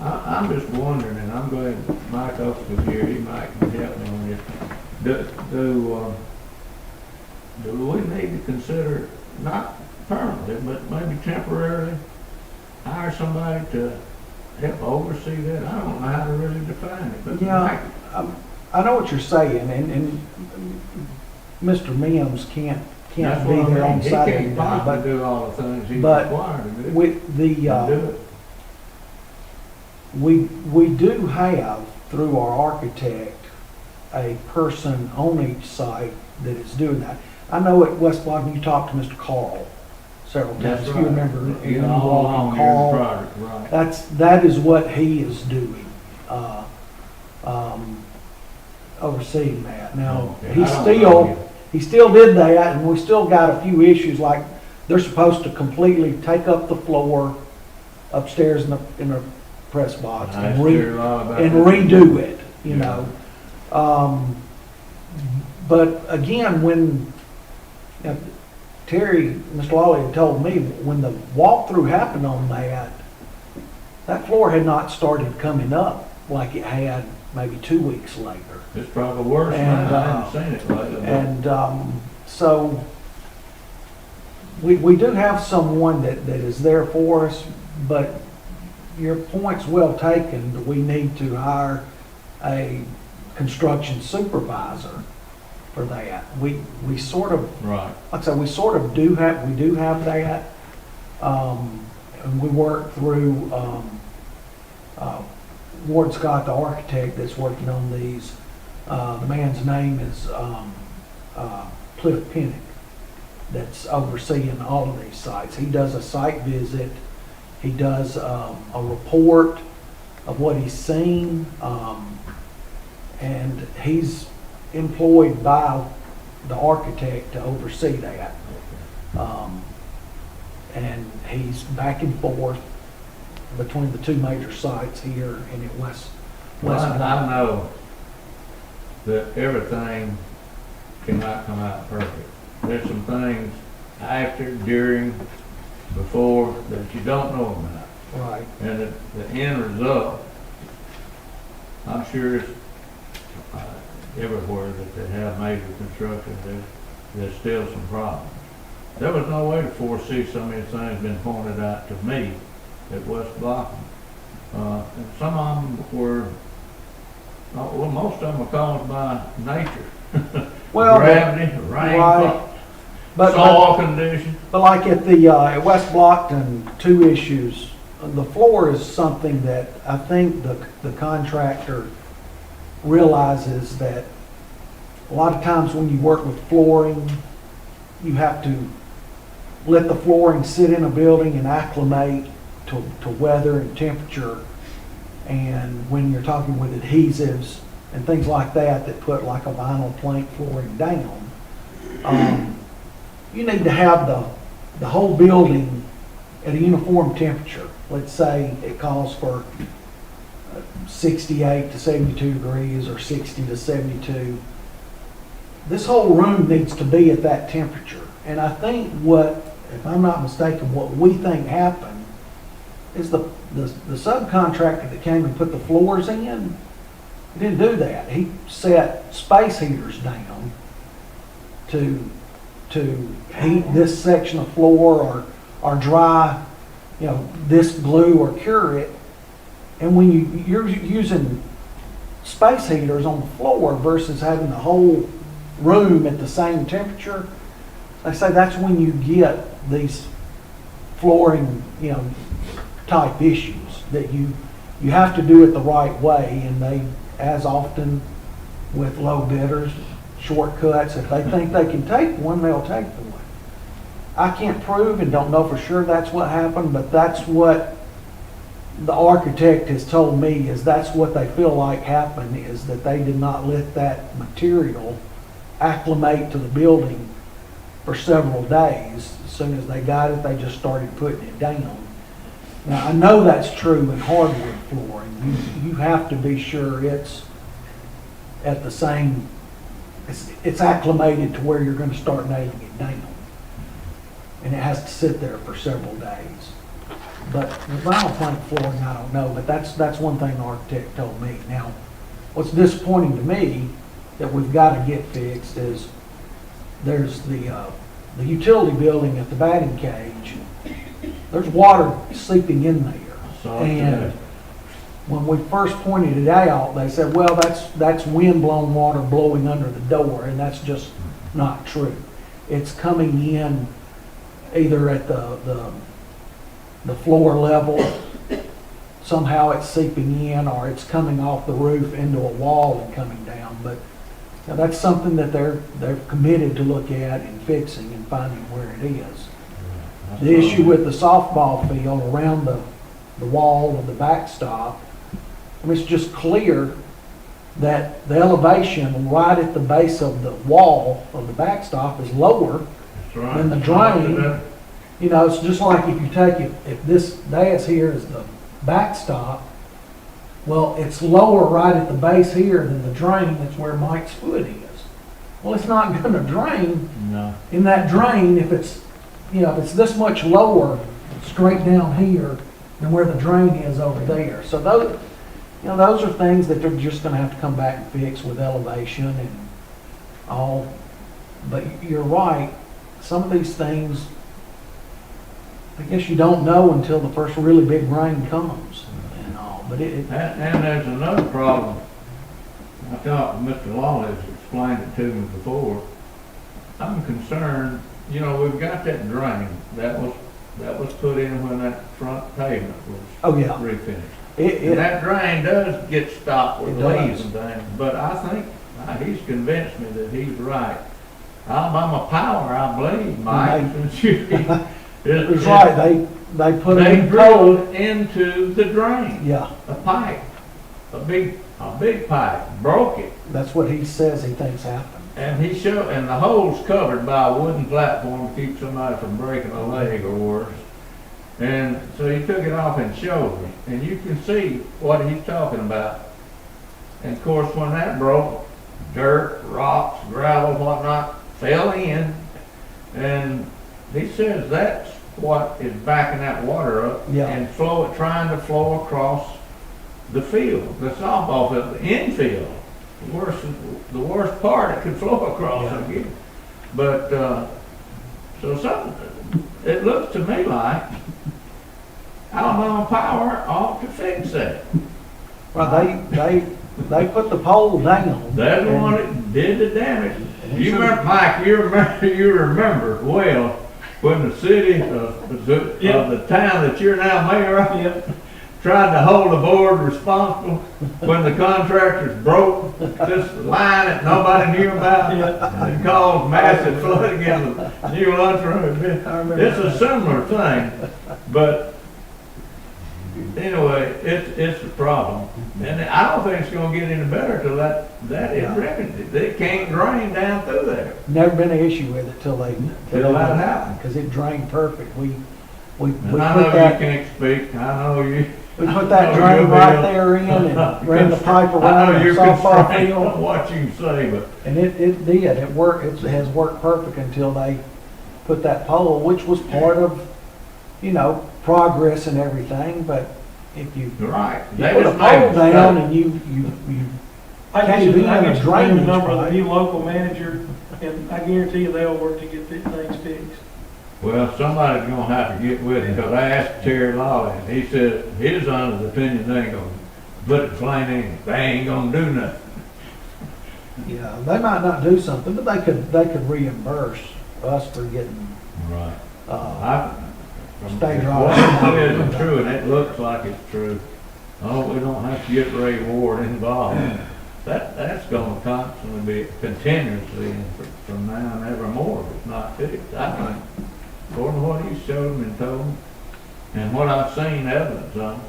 I'm just wondering, and I'm glad Mike Oaks was here, he might can help me on this. Do we need to consider, not permanently, but maybe temporarily, hire somebody to help oversee that? I don't know how to really define it, but Yeah, I know what you're saying, and Mr. Mims can't that's be what I there mean. on He Saturday can't night, possibly but do all the things he's but required to do. with the, Do it. we do have, through our architect, a person on each site that is doing that. I know at West Block, you talked to Mr. Carl several times, That's if right. you remember. You you know, all along walking your Carl. project, right. That is what he is doing, overseeing that. Now, Okay. I don't know. he still did that, and we still got a few issues, like they're supposed to completely take up the floor upstairs in the press box I and hear a lot about that. redo it, you Yeah. know. But again, when now, Terry, Mr. Lawley had told me, when the walkthrough happened on that floor had not started coming up like it had maybe 2 weeks later. It's probably worse And, now. I haven't seen it lately. but- And so we do have someone that is there for us, but your point's well taken. We need to hire a construction supervisor for that. We sort of, Right. like I said, we do have that. And we work through Ward Scott, the architect that's working on these. The man's name is Cliff Pinnock, that's overseeing all of these sites. He does a site visit. He does a report of what he's seen, and he's employed by the architect to oversee that. And he's back and forth between the two major sites here and at West. Well, I know that everything cannot come out perfect. There's some things after, during, before that you don't know about. Right. And the end result, I'm sure it's everywhere that they have major construction, there's still some problems. There was no way to foresee some of these things been pointed out to me at West Block. And some of them were, well, most of them are caused by nature. Well, Gravity, rain, right. But soil conditions. But like at the at West Blockton, two issues. The floor is something that I think the contractor realizes that a lot of times when you work with flooring, you have to let the flooring sit in a building and acclimate to weather and temperature. And when you're talking with adhesives and things like that put like a vinyl plank flooring down, you need to have the whole building at a uniform temperature. Let's say it calls for 68 to 72 degrees or 60 to 72. This whole room needs to be at that temperature. And I think if I'm not mistaken, what we think happened is the subcontractor that came and put the floors in, he didn't do that. He set space heaters down to heat this section of floor or dry, this glue or cure it. And when you're using space heaters on the floor versus having the whole room at the same temperature, they say that's when you get these flooring, type issues, that you have to do it the right way. And they, as often with low bidders, shortcuts, if they think they can take one, they'll take the one. I can't prove and don't know for sure that's what happened, but that's what the architect has told me, is that's what they feel like happened, is that they did not let that material acclimate to the building for several days. As soon as they got it, they just started putting it down. Now, I know that's true in hardwood flooring. You have to be sure it's at the same, it's acclimated to where you're gonna start nailing it down. And it has to sit there for several days. But the vinyl plank flooring, I don't know, but that's one thing the architect told me. Now, what's disappointing to me that we've gotta get fixed is there's the utility building at the batting cage. There's water seeping in there. So, And when we first pointed it out, they said, well, that's wind-blown water blowing under the door, and that's just not true. It's coming in either at the floor level, somehow it's seeping in, or it's coming off the roof into a wall and coming down. But now that's something that they're committed to look at and fixing and finding where it is. The issue with the softball field around the wall of the backstop, I mean, it's just clear that the elevation right at the base of the wall of the backstop is lower that's right. than the drain. You know, it's just like if you take it, if this dais here is the backstop, well, it's lower right at the base here than the drain. That's where Mike's foot is. Well, it's not going to drain No. in that drain if it's, you know, if it's this much lower straight down here than where the drain is over there. So those, you know, those are things that they're just going to have to come back and fix with elevation and all. But you're right. Some of these things, I guess you don't know until the first really big rain comes and all. But And there's another problem. I thought Mr. Lawless explained it to me before. I'm concerned, you know, we've got that drain that was put in when that front pavement was oh yeah, refinished. And that drain does get stopped with It does. leaves and things, but I think he's convinced me that he's right. I'm a power, I believe, Mike. it's right. They put it They in drilled into the drain, Yeah, a pipe, a big pipe, broke it. that's what he says he thinks happened. And and the hole's covered by a wooden platform to keep somebody from breaking a leg or worse. And so he took it off and showed me. And you can see what he's talking about. And of course, when that broke, dirt, rocks, gravel, whatnot, fell in. And he says that's what is backing that water up Yeah. and trying to flow across the field, the softball field, the infield. The worst part it could flow across Yeah. again. But it looks to me like Alabama Power ought to fix that. Well, they put the pole down. They're the and- one that did the damage. and You sure- remember, Mike, you remember well when the city of the town that you're now mayor of tried to hold the board responsible when the contractors broke this line that nobody knew about and caused massive flooding in the new lunchroom. I remember It's a that. similar thing, but anyway, it's a problem. And I don't think it's gonna get any better till that is remedied. They can't drain down through there. Never been an issue with it till that happened. because it drained perfect. We And I know put you that can't speak, I know you. we put that I know drain you'll be right able- there in and ran the pipe I around know the you're softball constrained on field. what you can say, but And it did. It worked. It has worked perfect until they put that pole, which was part of, you know, progress and everything. But if you you're right. you They put a just made pole a down mistake. and you I Can't get you, be I in a get you the drainage number of the pipe. new local manager, and I guarantee you they'll work to get things fixed. Well, somebody's gonna have to get with him, because I asked Terry Lawley, and he said, his honest opinion, they ain't gonna put it plain in, they ain't gonna do nothing. yeah, they might not do something, but they could reimburse us for getting Right. uh, From Stay dry. what it says is true, and it looks like it's true. Oh, we don't have to get Ray Ward involved. That's gonna constantly be continuously and from now and evermore if it's not fixed. I think, according to what he showed me and told me, and what I've seen evidence of.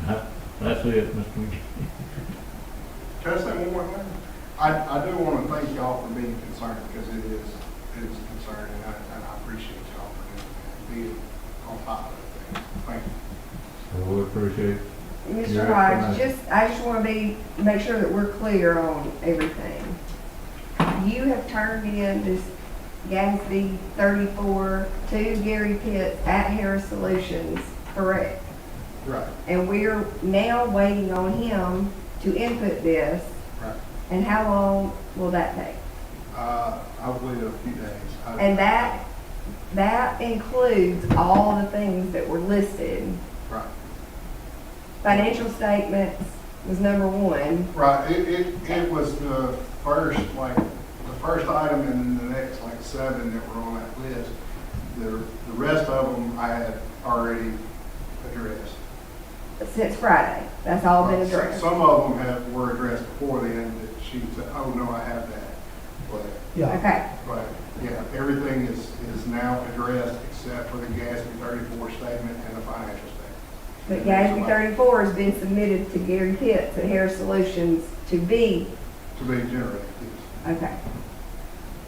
That's it, Mr. McGee. Can I say one more thing? I do want to thank y'all for being concerned, because it is concerning, and I appreciate y'all for doing that, being on top of things. appreciate Mr. Your Hodge, explanation. I just want to make sure that we're clear on everything. You have turned in this Gatsby 34 to Gary Pitts at Harris Solutions, correct? Right, And we're now waiting on him to input this, right. and how long will that take? I'll wait a few days. And that includes all the things that were listed. Right. Financial statements was number one. Right, it was the first item and the next like 7 that were on that list. The rest of them I had already addressed. Since Friday, that's all been addressed. Some of them were addressed before then, that she said, oh, no, I have that. Yeah, Okay, But, yeah, everything is now addressed except for the Gatsby 34 statement and the financial statement. but Gatsby 34 has been submitted to Gary Pitts at Harris Solutions to be, To be generated, yes. okay.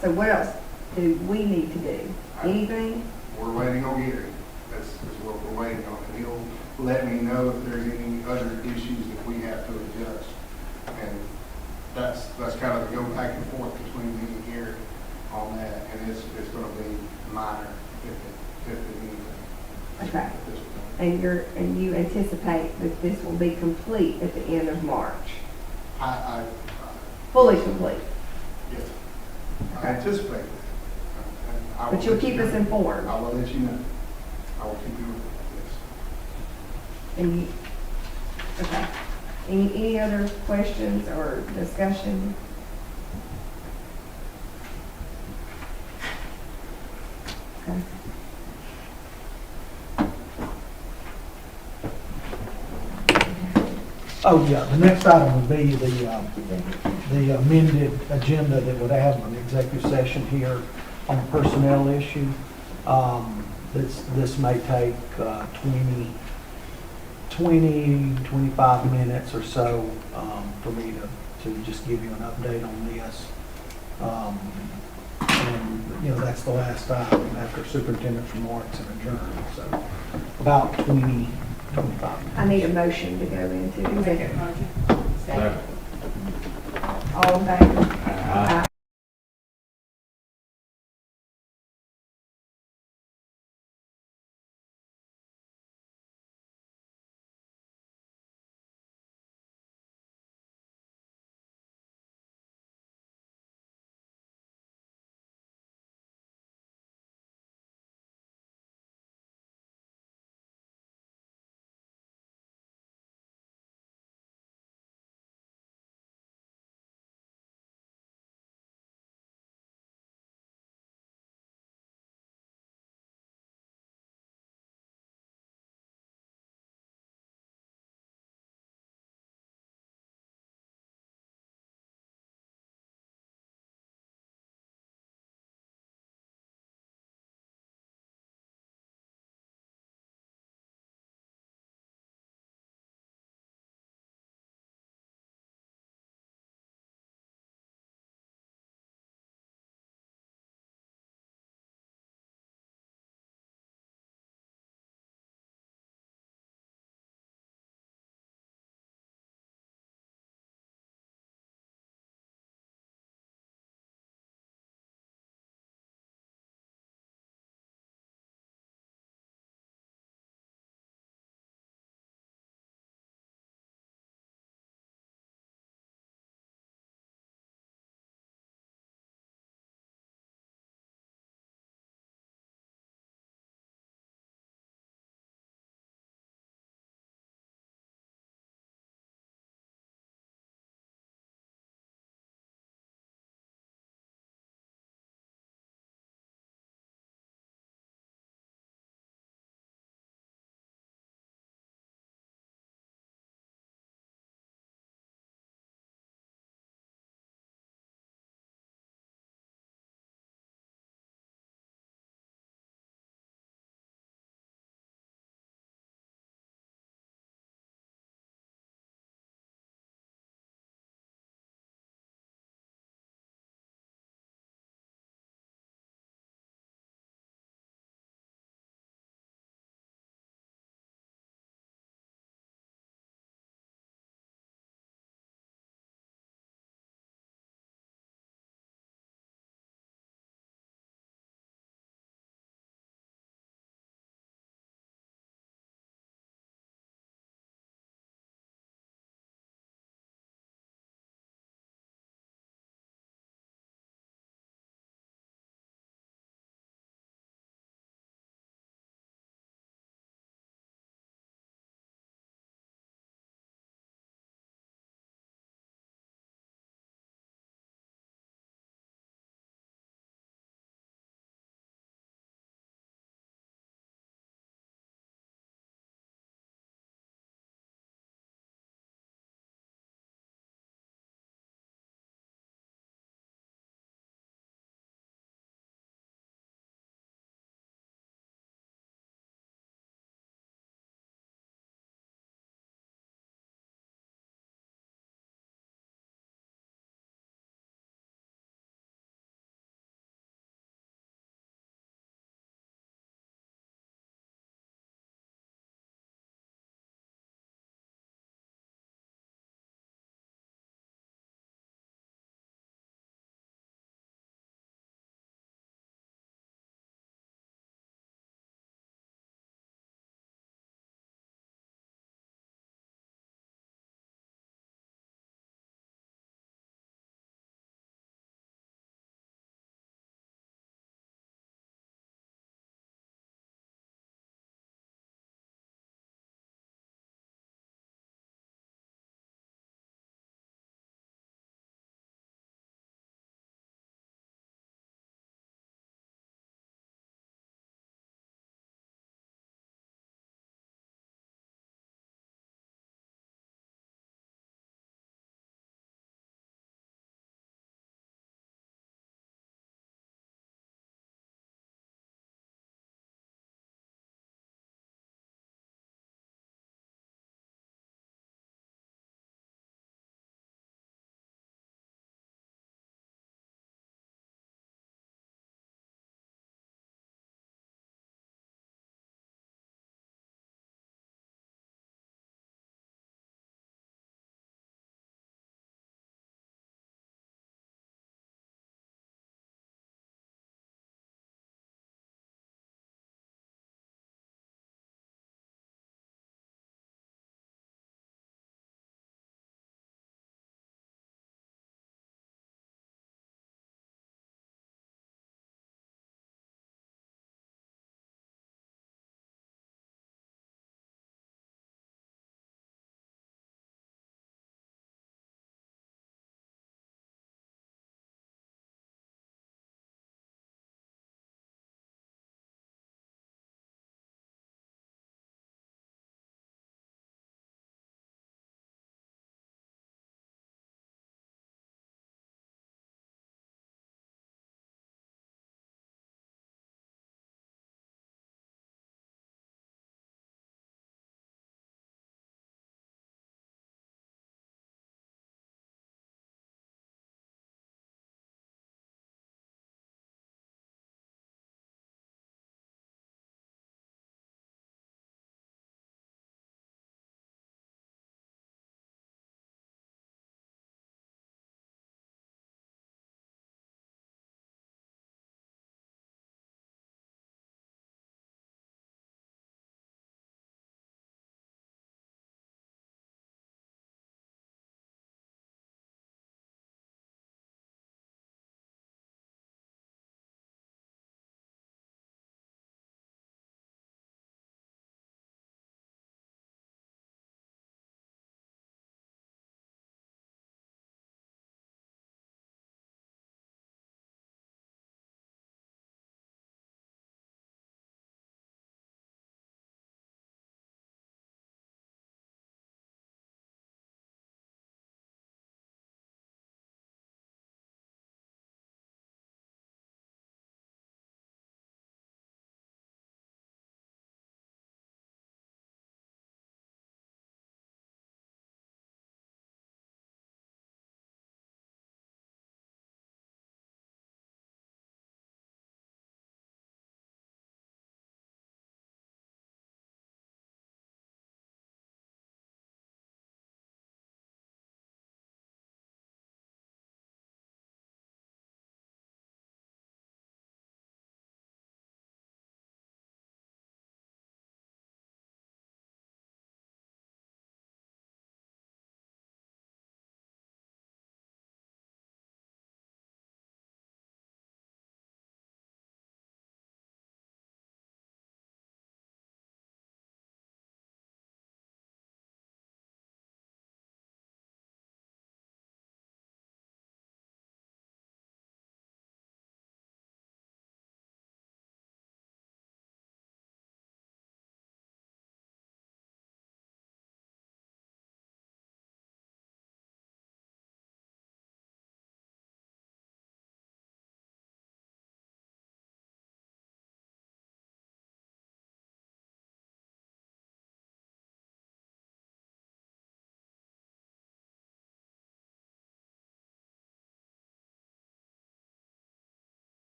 So what else do we need to do? Anything? We're waiting on Gary. That's what we're waiting on. And he'll let me know if there's any other issues that we have to adjust. And that's kind of the go back and forth between me and Gary on that. And it's going to be minor if anything. Okay. At this point. And you anticipate that this will be complete at the end of March? I Fully complete? yes. I Okay. anticipate that. And I will But you'll let you keep us know. informed? I will let you know. I will keep you informed, yes. And you, okay. Any other questions or discussion? Okay. oh, yeah, the next item would be the amended agenda that would have an executive session here on a personnel issue. This may take 25 minutes or so for me to just give you an update on this. And, that's the last item after superintendent's remarks and adjourned, so about 25 minutes. I need a motion to go into executive. Second. All in favor? Aye. Aye.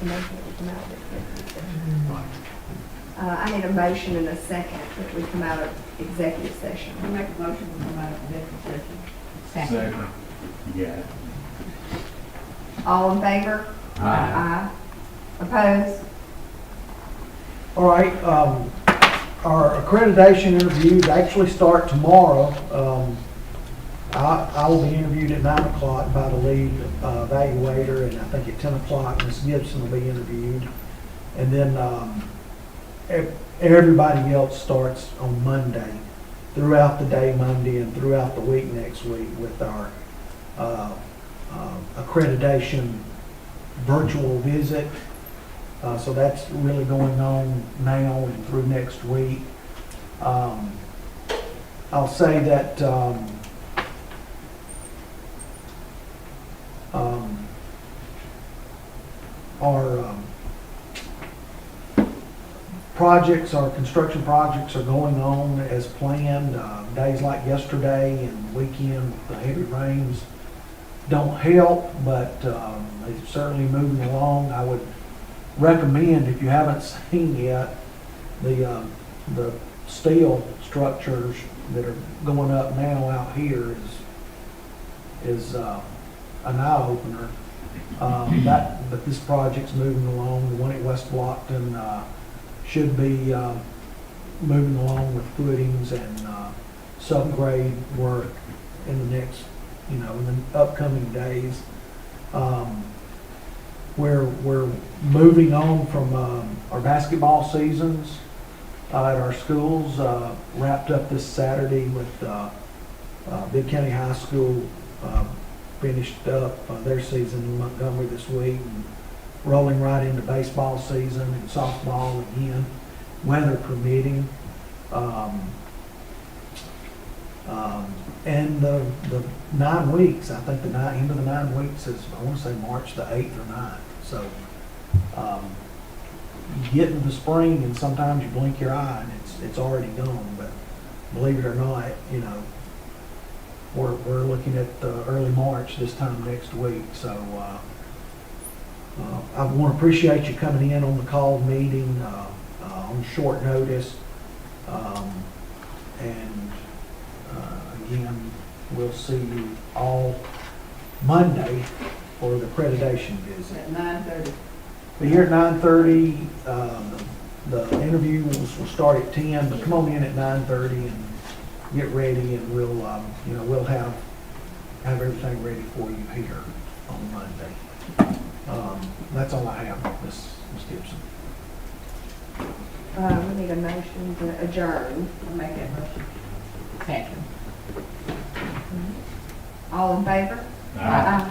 a motion that we come out of executive session. I need a motion and a second that we come out of executive session. I make a motion to come out of executive session. Second. Yeah. All in favor? Aye. Opposed? All right, our accreditation interviews actually start tomorrow. I will be interviewed at 9 o'clock by the lead evaluator, and I think at 10 o'clock, Ms. Gibson will be interviewed. And then everybody else starts on Monday, throughout the day Monday and throughout the week next week with our accreditation virtual visit. So that's really going on now and through next week. I'll say that our projects, our construction projects are going on as planned. Days like yesterday and weekend, the heavy rains don't help, but they're certainly moving along. I would recommend, if you haven't seen yet, the steel structures that are going up now out here is an eye opener. But this project's moving along. The one at West Blockton should be moving along with footings and subgrade work in the next, in the upcoming days. We're moving on from our basketball seasons at our schools. Wrapped up this Saturday with Bibb County High School. Finished up their season in Montgomery this week, and rolling right into baseball season and softball again, weather permitting. And the 9 weeks, I think end of the 9 weeks is, I want to say March the 8th or 9th. So you get into the spring and sometimes you blink your eye and it's already gone. But believe it or not, we're looking at early March this time next week. So I want to appreciate you coming in on the called meeting on short notice. And again, we'll see you all Monday for the accreditation visit. At 9:30. Be here at 9:30. The interviews will start at 10, but come on in at 9:30 and get ready, and we'll have everything ready for you here on Monday. That's all I have, Ms. Gibson. We need a motion to adjourn. I make that motion. Second. All in favor? Aye. Aye.